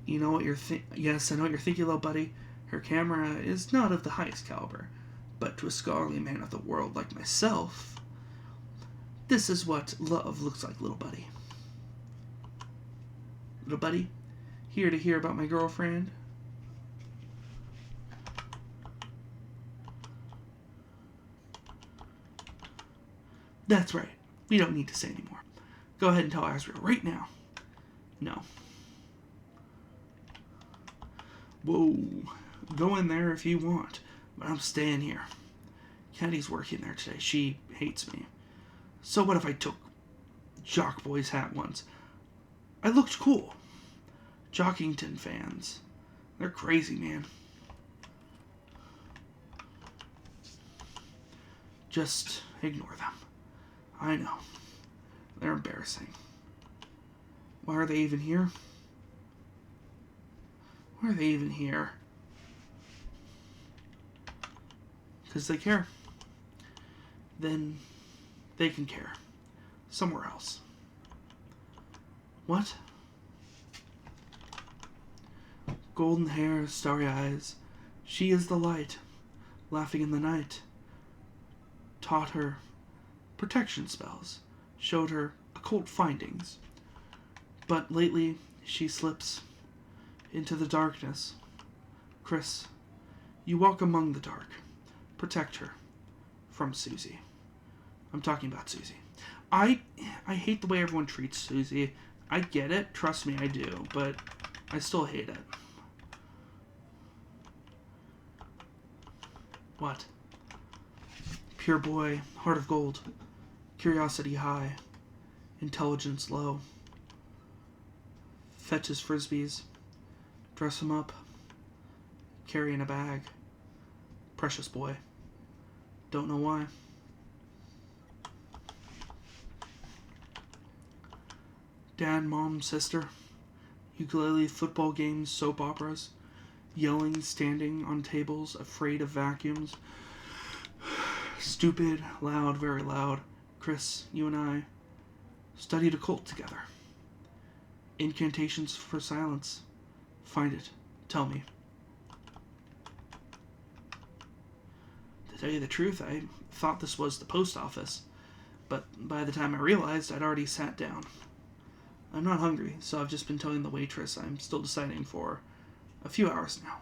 [SPEAKER 1] You know what Yes, I know what you're thinking, little buddy. Her camera is not of the highest caliber, but to a scholarly man of the world like myself, this is what love looks like, little buddy. Little buddy, here to hear about my girlfriend? That's right. We don't need to say anymore. Go ahead and tell Asriel right now. No. Whoa. Go in there if you want, but I'm staying here. Caddy's working there today. She hates me. So what if I took Jock Boy's hat once? I looked cool. Jockington fans. They're crazy, man. Just ignore them. I know. They're embarrassing. Why are they even here? Why are they even here? Because they care. Then they can care. Somewhere else. What? Golden hair, starry eyes. She is the light. Laughing in the night. Taught her protection spells. Showed her occult findings. But lately, she slips into the darkness. Chris, you walk among the dark. Protect her from Susie. I'm talking about Susie. I hate the way everyone treats Susie. I get it. Trust me, I do. But I still hate it. What? Pure boy, heart of gold, curiosity high, intelligence low. Fetches frisbees, dress him up, carry in a bag. Precious boy. Don't know why. Dad, mom, sister. Ukulele, football games, soap operas. Yelling, standing on tables, afraid of vacuums. Stupid, loud, very loud. Chris, you and I studied occult together. Incantations for silence. Find it. Tell me. To tell you the truth, I thought this was the post office, but by the time I realized, I'd already sat down. I'm not hungry, so I've just been telling the waitress I'm still deciding for a few hours now.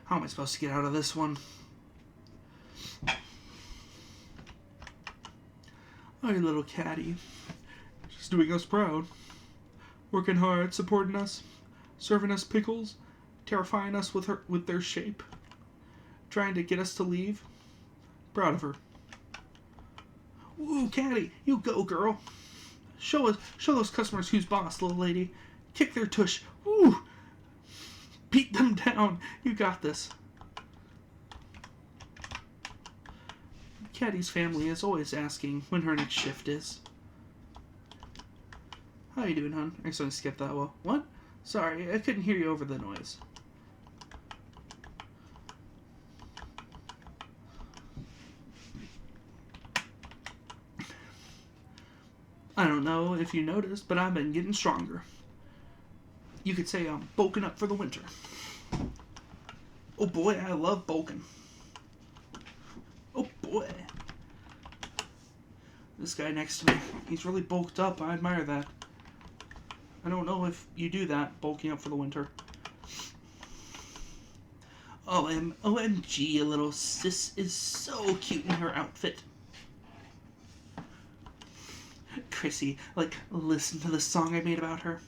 [SPEAKER 1] How am I supposed to get out of this one? Our little caddy. She's doing us proud. Working hard, supporting us, serving us pickles, terrifying us with their shape. Trying to get us to leave. Proud of her. Ooh, caddy, you go, girl. Show those customers who's boss, little lady. Kick their tush. Ooh. Beat them down. You got this. Caddy's family is always asking when her next shift is. How you doing, hon? I accidentally skipped that one. What? Sorry, I couldn't hear you over the noise. I don't know if you noticed, but I've been getting stronger. You could say I'm bulking up for the winter. Oh boy, I love bulking. Oh boy. This guy next to me, he's really bulked up. I admire that. I don't know if you do that, bulking up for the winter. OMG, a little sis is so cute in her outfit. Chrissy, listen to the song I made about her.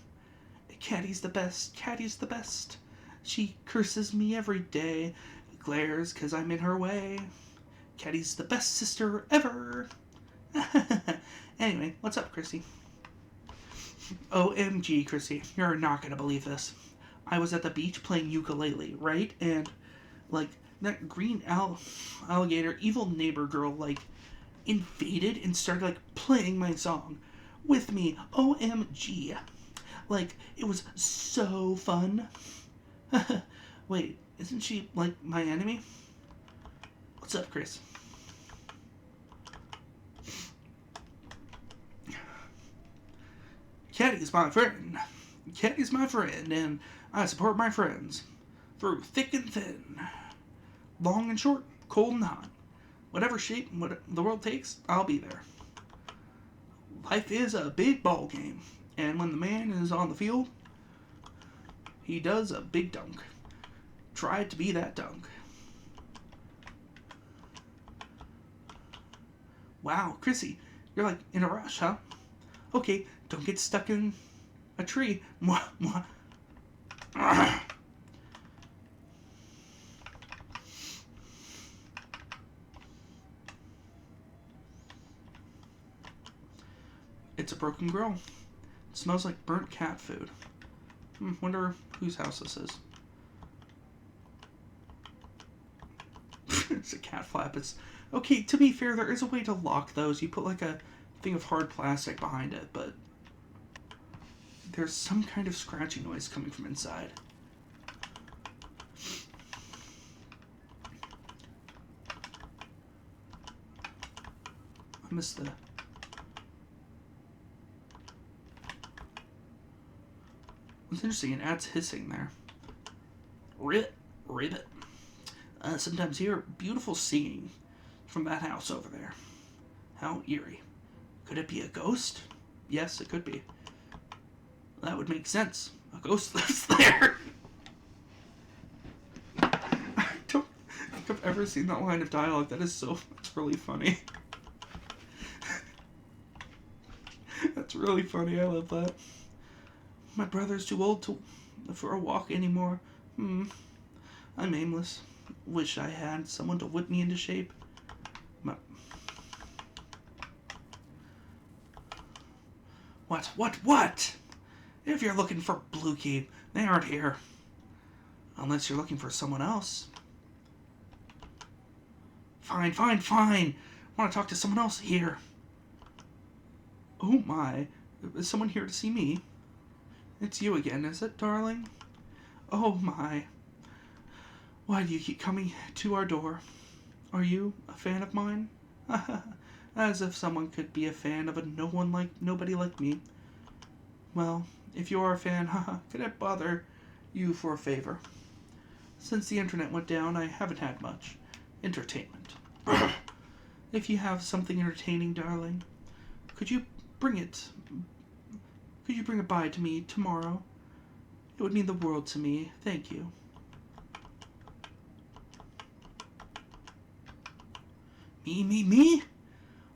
[SPEAKER 1] It Caddy's the best, Caddy's the best. She curses me every day, glares 'cause I'm in her way. Caddy's the best sister ever. Anyway, what's up, Chrissy? OMG, Chrissy, you're not gonna believe this. I was at the beach playing ukulele, right? And, like, that green alligator evil neighbor girl, like, invaded and started, like, playing my song with me. OMG. Like, it was so fun. Wait, isn't she, like, my enemy? What's up, Chris? Caddy's my friend. Caddy's my friend, and I support my friends through thick and thin, long and short, cold and hot. Whatever shape the world takes, I'll be there. Life is a big ball game, and when the man is on the field, he does a big dunk. Try to be that dunk. Wow, Chrissy, you're like in a rush, huh? Okay, don't get stuck in a tree. Mwah, mwah. It's a broken grill. It smells like burnt cat food. Wonder whose house this is. It's a cat flap. It's okay. To be fair, there is a way to lock those. You put like a thing of hard plastic behind it, but there's some kind of scratching noise coming from inside. I missed the... What's interesting, it adds hissing there. Ribbit, ribbit. Sometimes hear beautiful singing from that house over there. How eerie. Could it be a ghost? Yes, it could be. That would make sense. A ghost lives there. I don't think I've ever seen that line of dialogue. That's really funny. That's really funny. I love that. My brother's too old for a walk anymore. I'm aimless. Wish I had someone to whip me into shape. What? If you're looking for Blue Key, they aren't here. Unless you're looking for someone else. Fine. Want to talk to someone else here. Oh my. Is someone here to see me? It's you again, is it, darling? Oh my. Why do you keep coming to our door? Are you a fan of mine? As if someone could be a fan of nobody like me. Well, if you are a fan, could I bother you for a favor? Since the internet went down, I haven't had much entertainment. If you have something entertaining, darling, could you bring it by to me tomorrow? It would mean the world to me. Thank you. Me?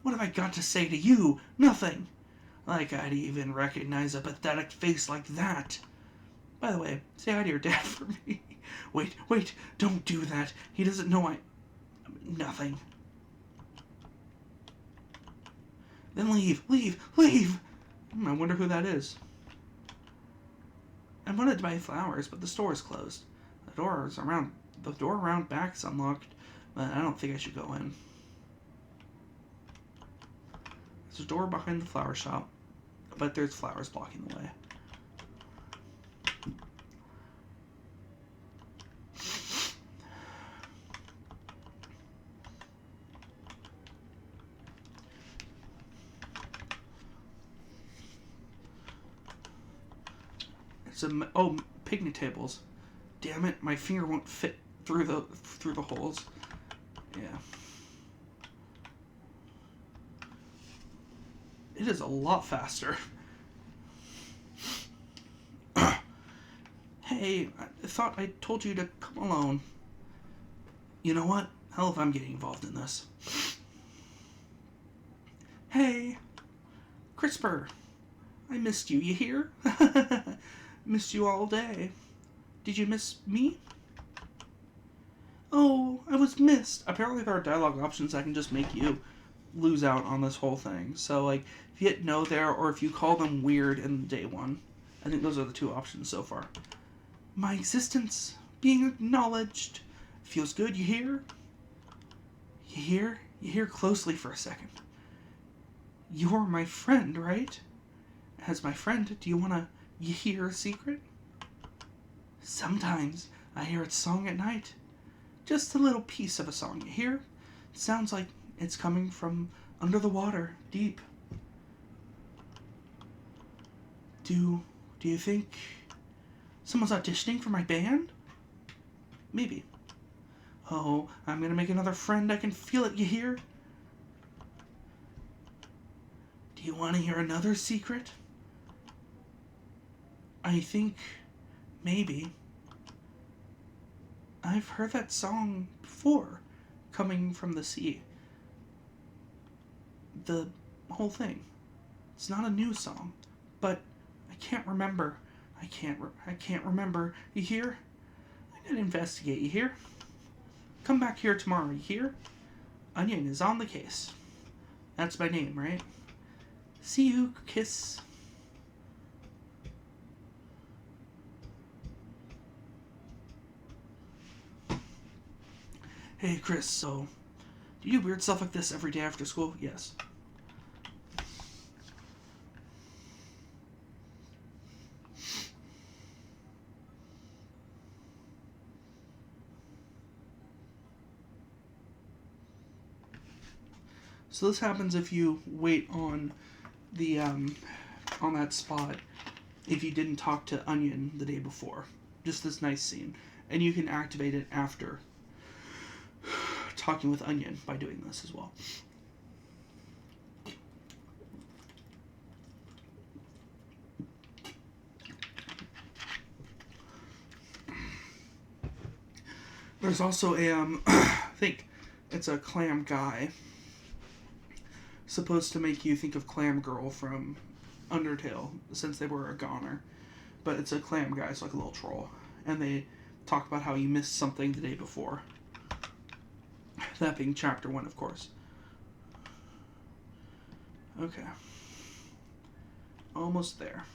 [SPEAKER 1] What have I got to say to you? Nothing. Like I'd even recognize a pathetic face like that. By the way, say hi to your dad for me. Wait, don't do that. He doesn't know Nothing. Then leave. I wonder who that is. I wanted to buy flowers, but the store is closed. The door around back is unlocked, but I don't think I should go in. There's a door behind the flower shop, but there's flowers blocking the way. Picnic tables. Damn it, my finger won't fit through the holes. Yeah. It is a lot faster. Hey, I thought I told you to come alone. You know what? Hell if I'm getting involved in this. Hey, Crisper. I missed you. You here? Missed you all day. Did you miss me? Oh, I was missed. Apparently there are dialogue options that can just make you lose out on this whole thing. So, like, if you hit no there, or if you call them weird in day one. I think those are the two options so far. My existence being acknowledged. Feels good, you hear? You hear? You hear closely for a second. You're my friend, right? As my friend, do you wanna hear a secret? Sometimes I hear its song at night. Just a little piece of a song, you hear? It sounds like it's coming from under the water, deep. Do you think someone's auditioning for my band? Maybe. Oh, I'm gonna make another friend. I can feel it, you hear? Do you want to hear another secret? I think maybe I've heard that song before, coming from the sea. The whole thing. It's not a new song, but I can't remember. I can't remember. You hear? I'm gonna investigate. You hear? Come back here tomorrow. You hear? Onion is on the case. That's my name, right? See you. Kiss. Hey, Chris, so, do you do weird stuff like this every day after school? Yes. So this happens if you wait on the, on that spot, if you didn't talk to Onion the day before. Just this nice scene. And you can activate it after talking with Onion by doing this as well. There's also a, I think it's a clam guy. Supposed to make you think of Clam Girl from Undertale, since they were a goner. But it's a clam guy, it's like a little troll. And they talk about how you missed something the day before. That being chapter 1, of course. Okay. Almost there.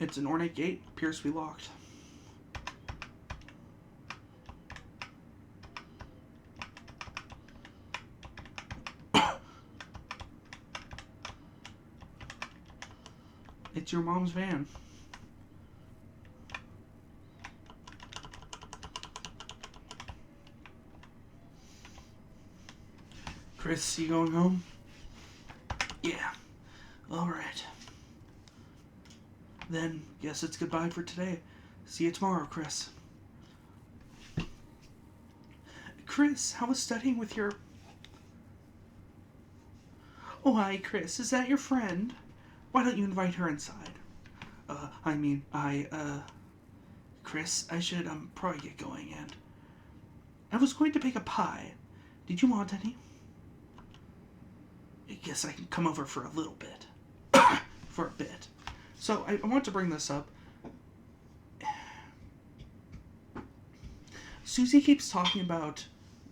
[SPEAKER 1] It's an ornate gate, appears to be locked. It's your mom's van. Chris, you going home? Yeah. Alright. Then, guess it's goodbye for today. See you tomorrow, Chris. Chris, how was studying with your... Oh, hi, Chris. Is that your friend? Why don't you invite her inside? Chris, I should, probably get going, and... I was going to bake a pie. Did you want any? I guess I can come over for a little bit. For a bit. So, I want to bring this up. Susie keeps talking about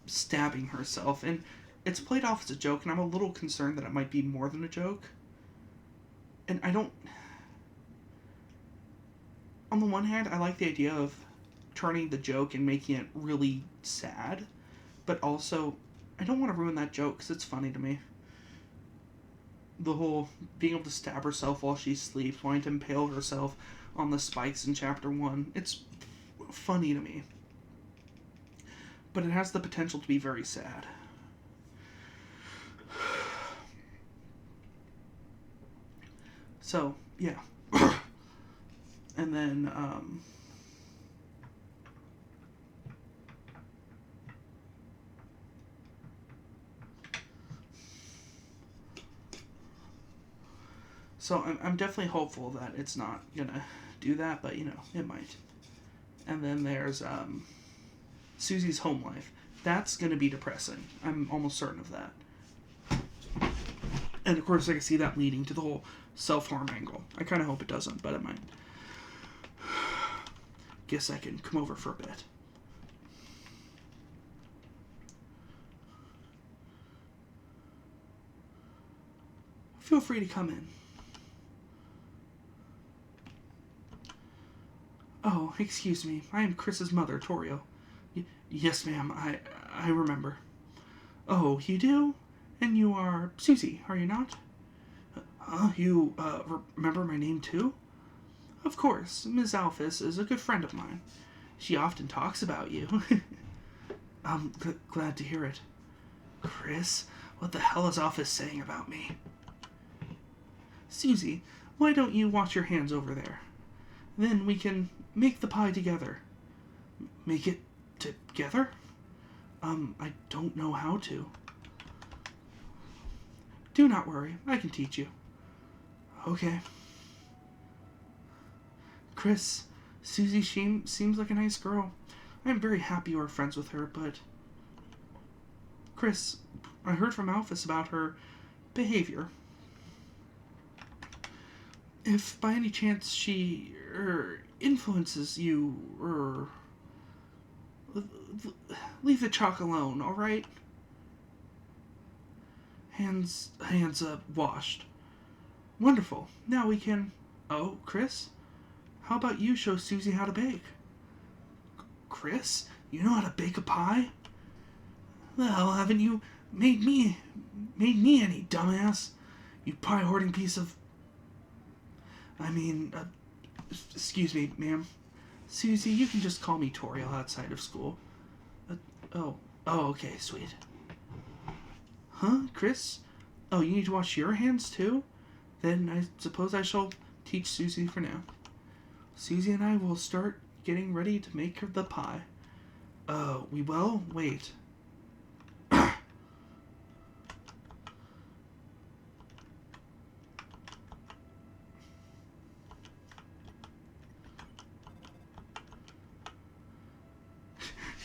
[SPEAKER 1] stabbing herself, and it's played off as a joke, and I'm a little concerned that it might be more than a joke. And I don't... On the one hand, I like the idea of turning the joke and making it really sad, but also, I don't want to ruin that joke because it's funny to me. The whole being able to stab herself while she sleeps, wanting to impale herself on the spikes in chapter 1, it's funny to me. But it has the potential to be very sad. So, yeah. And then, so I'm definitely hopeful that it's not gonna do that, but, you know, it might. And then there's, Susie's home life. That's gonna be depressing. I'm almost certain of that. And of course, I can see that leading to the whole self-harm angle. I kind of hope it doesn't, but it might. Guess I can come over for a bit. Feel free to come in. Oh, excuse me. I am Chris's mother, Torio. Yes, ma'am. I remember. Oh, you do? And you are Susie, are you not? You remember my name too? Of course. Ms. Alphys is a good friend of mine. She often talks about you. I'm glad to hear it. Chris, what the hell is Alphys saying about me? Susie, why don't you wash your hands over there? Then we can make the pie together. Make it together? I don't know how to. Do not worry, I can teach you. Okay. Chris, Susie seems like a nice girl. I am very happy you are friends with her, but... Chris, I heard from Alphys about her behavior. If by any chance she influences you, leave the chalk alone, alright? Hands washed. Wonderful. Now we can... Oh, Chris? How about you show Susie how to bake? Chris? You know how to bake a pie? Well, haven't you made me any, dumbass? You pie-hoarding piece of... excuse me, ma'am. Susie, you can just call me Toriel outside of school. Oh, okay, sweet. Huh, Chris? Oh, you need to wash your hands too? Then I suppose I shall teach Susie for now. Susie and I will start getting ready to make the pie. We will? Wait.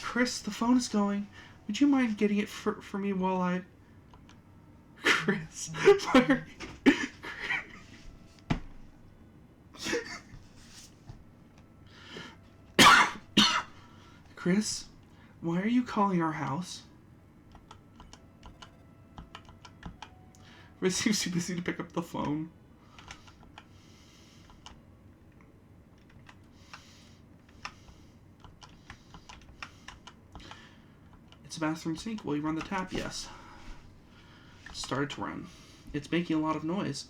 [SPEAKER 1] Chris, the phone is going. Would you mind getting it for me while I... Chris, why are you... Chris, why are you calling our house? Chris seems too busy to pick up the phone. It's a bathroom sink. Will you run the tap? Yes. It started to run. It's making a lot of noise.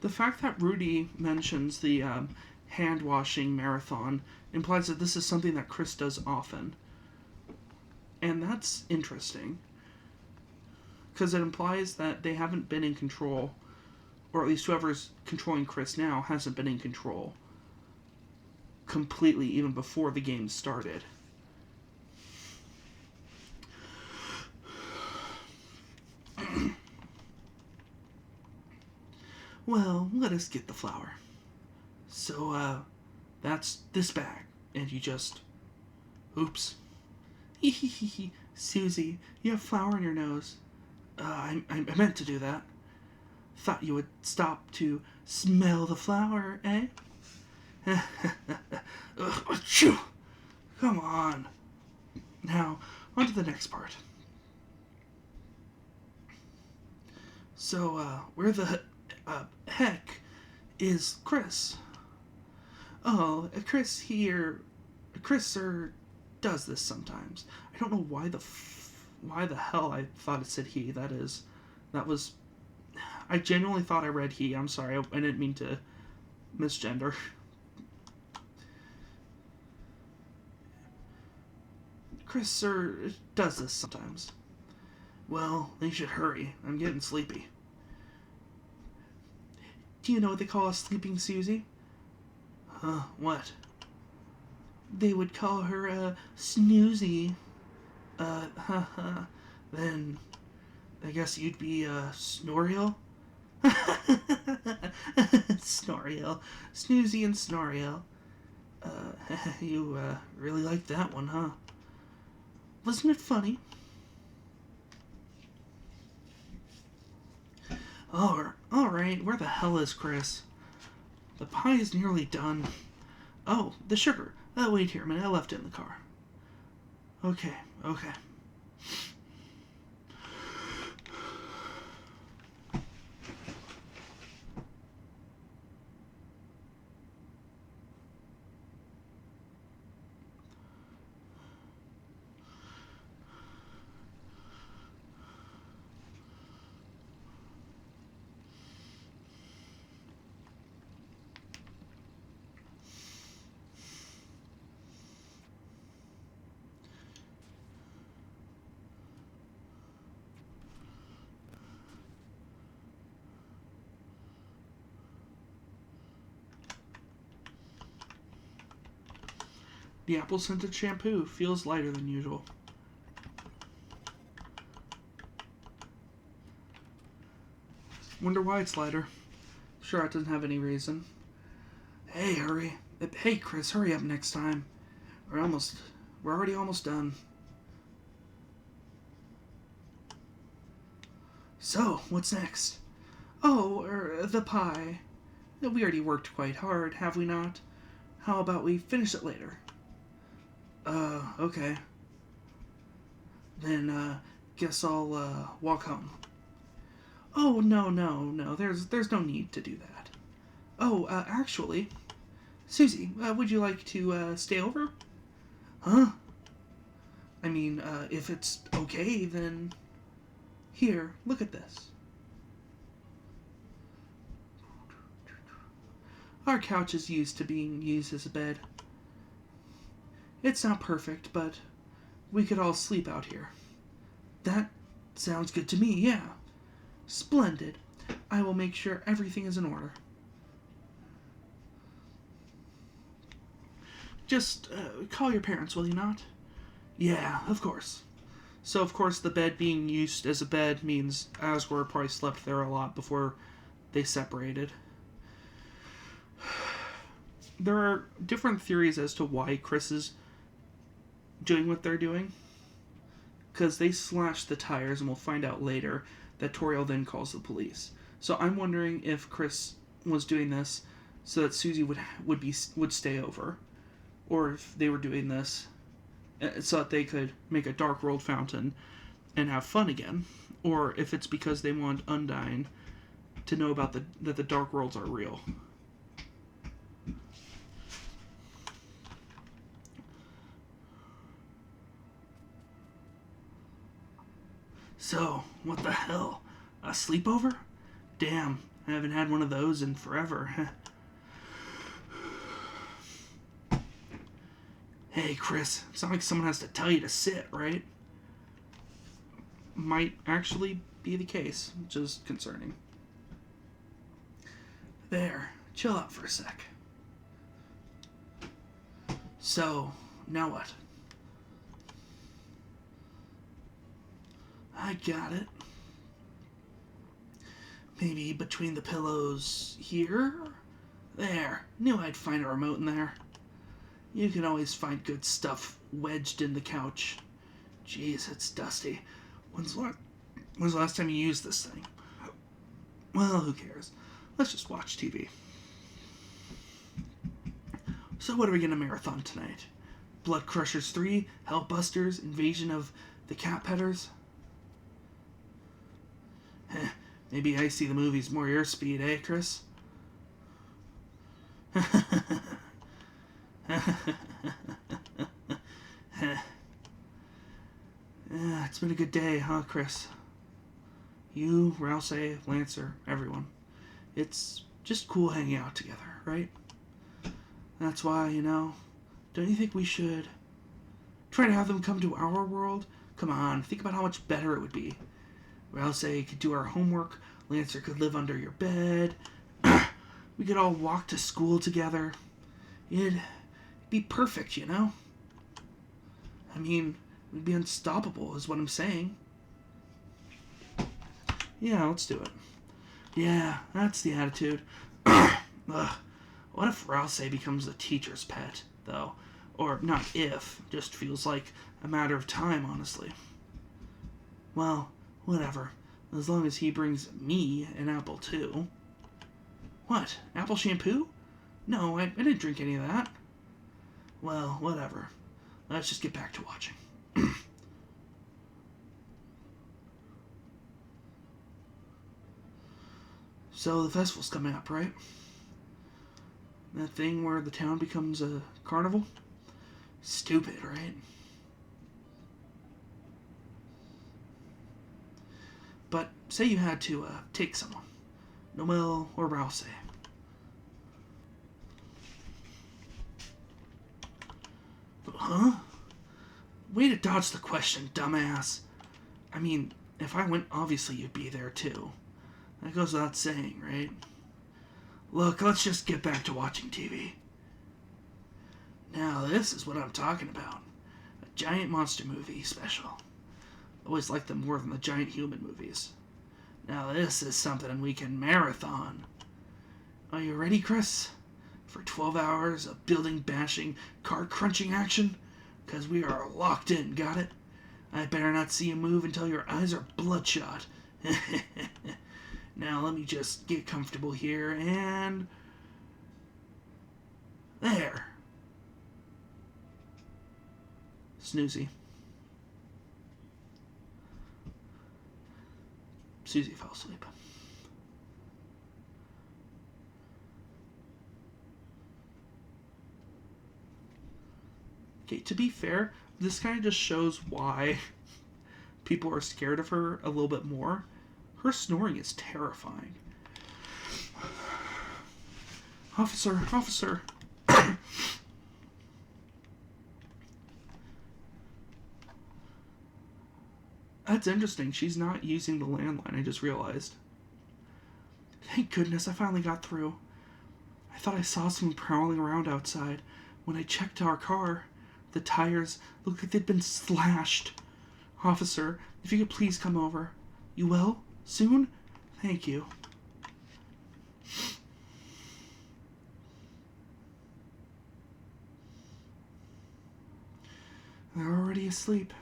[SPEAKER 1] The fact that Rudy mentions the hand-washing marathon implies that this is something that Chris does often. And that's interesting. Because it implies that they haven't been in control, or at least whoever's controlling Chris now hasn't been in control completely even before the game started. Well, let us get the flour. So, that's this bag. And you just... Oops. Susie, you have flour in your nose. I meant to do that. Thought you would stop to smell the flour, eh? Achoo! Come on. Now, on to the next part. So, where the... heck is Chris? Oh, Chris here... Chris, does this sometimes. I don't know why the hell I thought it said he. That was... I genuinely thought I read he. I'm sorry, I didn't mean to misgender. Chris, does this sometimes. Well, you should hurry. I'm getting sleepy. Do you know what they call a sleeping Susie? Huh, what? They would call her a snoozy. Haha. Then I guess you'd be Snoriel? Snoriel. Snoozy and Snoriel. You really like that one, huh? Wasn't it funny? Alright, where the hell is Chris? The pie is nearly done. Oh, the sugar. Wait here a minute, I left it in the car. Okay. The apple-scented shampoo feels lighter than usual. Wonder why it's lighter. Sure, it doesn't have any reason. Hey, hurry. Hey, Chris, hurry up next time. We're already almost done. So, what's next? Oh, the pie. We already worked quite hard, have we not? How about we finish it later? Okay. Then, guess I'll, walk home. Oh, no. There's no need to do that. Oh, actually, Susie, would you like to, stay over? Huh? I mean, if it's okay, then... Here, look at this. Our couch is used to being used as a bed. It's not perfect, but we could all sleep out here. That sounds good to me, yeah. Splendid. I will make sure everything is in order. Just call your parents, will you not? Yeah, of course. So, of course, the bed being used as a bed means Asgore probably slept there a lot before they separated. There are different theories as to why Chris is doing what they're doing. Because they slashed the tires, and we'll find out later that Toriel then calls the police. So I'm wondering if Chris was doing this so that Susie would stay over, or if they were doing this so that they could make a Dark World fountain and have fun again, or if it's because they want Undyne to know about that the Dark Worlds are real. So, what the hell? A sleepover? Damn, I haven't had one of those in forever. Hey, Chris, it's not like someone has to tell you to sit, right? Might actually be the case, which is concerning. There, chill out for a sec. So, now what? I got it. Maybe between the pillows here? There, knew I'd find a remote in there. You can always find good stuff wedged in the couch. Jeez, it's dusty. When's the last time you used this thing? Well, who cares? Let's just watch TV. So what are we gonna marathon tonight? Blood Crushers 3, Hellbusters, Invasion of the Cat Petters? Maybe I see the movies more your speed, eh, Chris? It's been a good day, huh, Chris? You, Rouse, Lancer, everyone. It's just cool hanging out together, right? That's why, don't you think we should try to have them come to our world? Come on, think about how much better it would be. Rouse could do our homework, Lancer could live under your bed, We could all walk to school together. It'd be perfect, you know? I mean, we'd be unstoppable, is what I'm saying. Yeah, let's do it. Yeah, that's the attitude. Ugh. What if Rouse becomes the teacher's pet, though? Or not if, just feels like a matter of time, honestly. Well, whatever. As long as he brings me an apple, too. What? Apple shampoo? No, I didn't drink any of that. Well, whatever. Let's just get back to watching. So, the festival's coming up, right? That thing where the town becomes a carnival? Stupid, right? But say you had to take someone. Noel or Rouse. Huh? Way to dodge the question, dumbass. I mean, if I went, obviously you'd be there too. That goes without saying, right? Look, let's just get back to watching TV. Now, this is what I'm talking about. A giant monster movie special. Always liked them more than the giant human movies. Now, this is something we can marathon. Are you ready, Chris? For 12 hours of building bashing, car crunching action? Because we are locked in, got it? I better not see you move until your eyes are bloodshot. Now let me just get comfortable here and... There. Snoozy. Susie fell asleep. Okay, to be fair, this kind of just shows why people are scared of her a little bit more. Her snoring is terrifying. Officer. That's interesting. She's not using the landline, I just realized. Thank goodness I finally got through. I thought I saw someone prowling around outside. When I checked our car, the tires looked like they'd been slashed. Officer, if you could please come over. You will? Soon? Thank you. They're already asleep.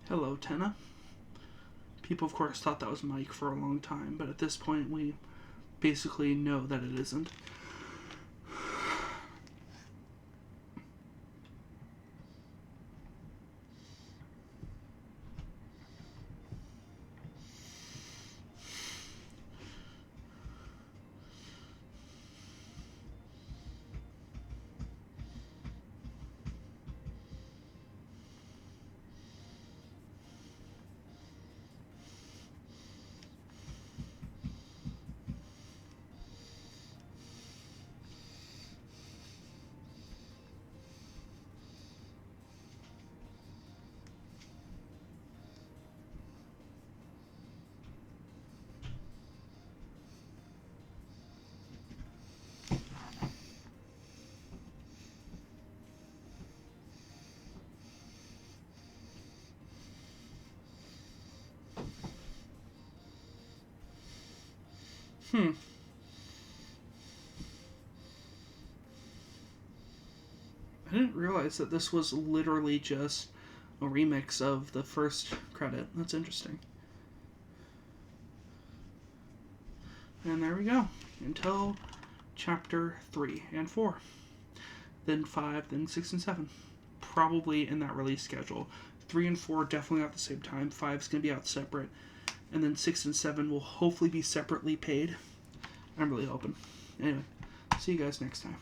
[SPEAKER 1] Hello, Tenna. People, of course, thought that was Mike for a long time, but at this point, we basically know that it isn't. I didn't realize that this was literally just a remix of the first credit. That's interesting. And there we go. Until chapter 3 and 4. Then 5, then 6 and 7. Probably in that release schedule. 3 and 4 definitely out at the same time. 5 is going to be out separate. And then 6 and 7 will hopefully be separately paid. I'm really hoping. Anyway, see you guys next time.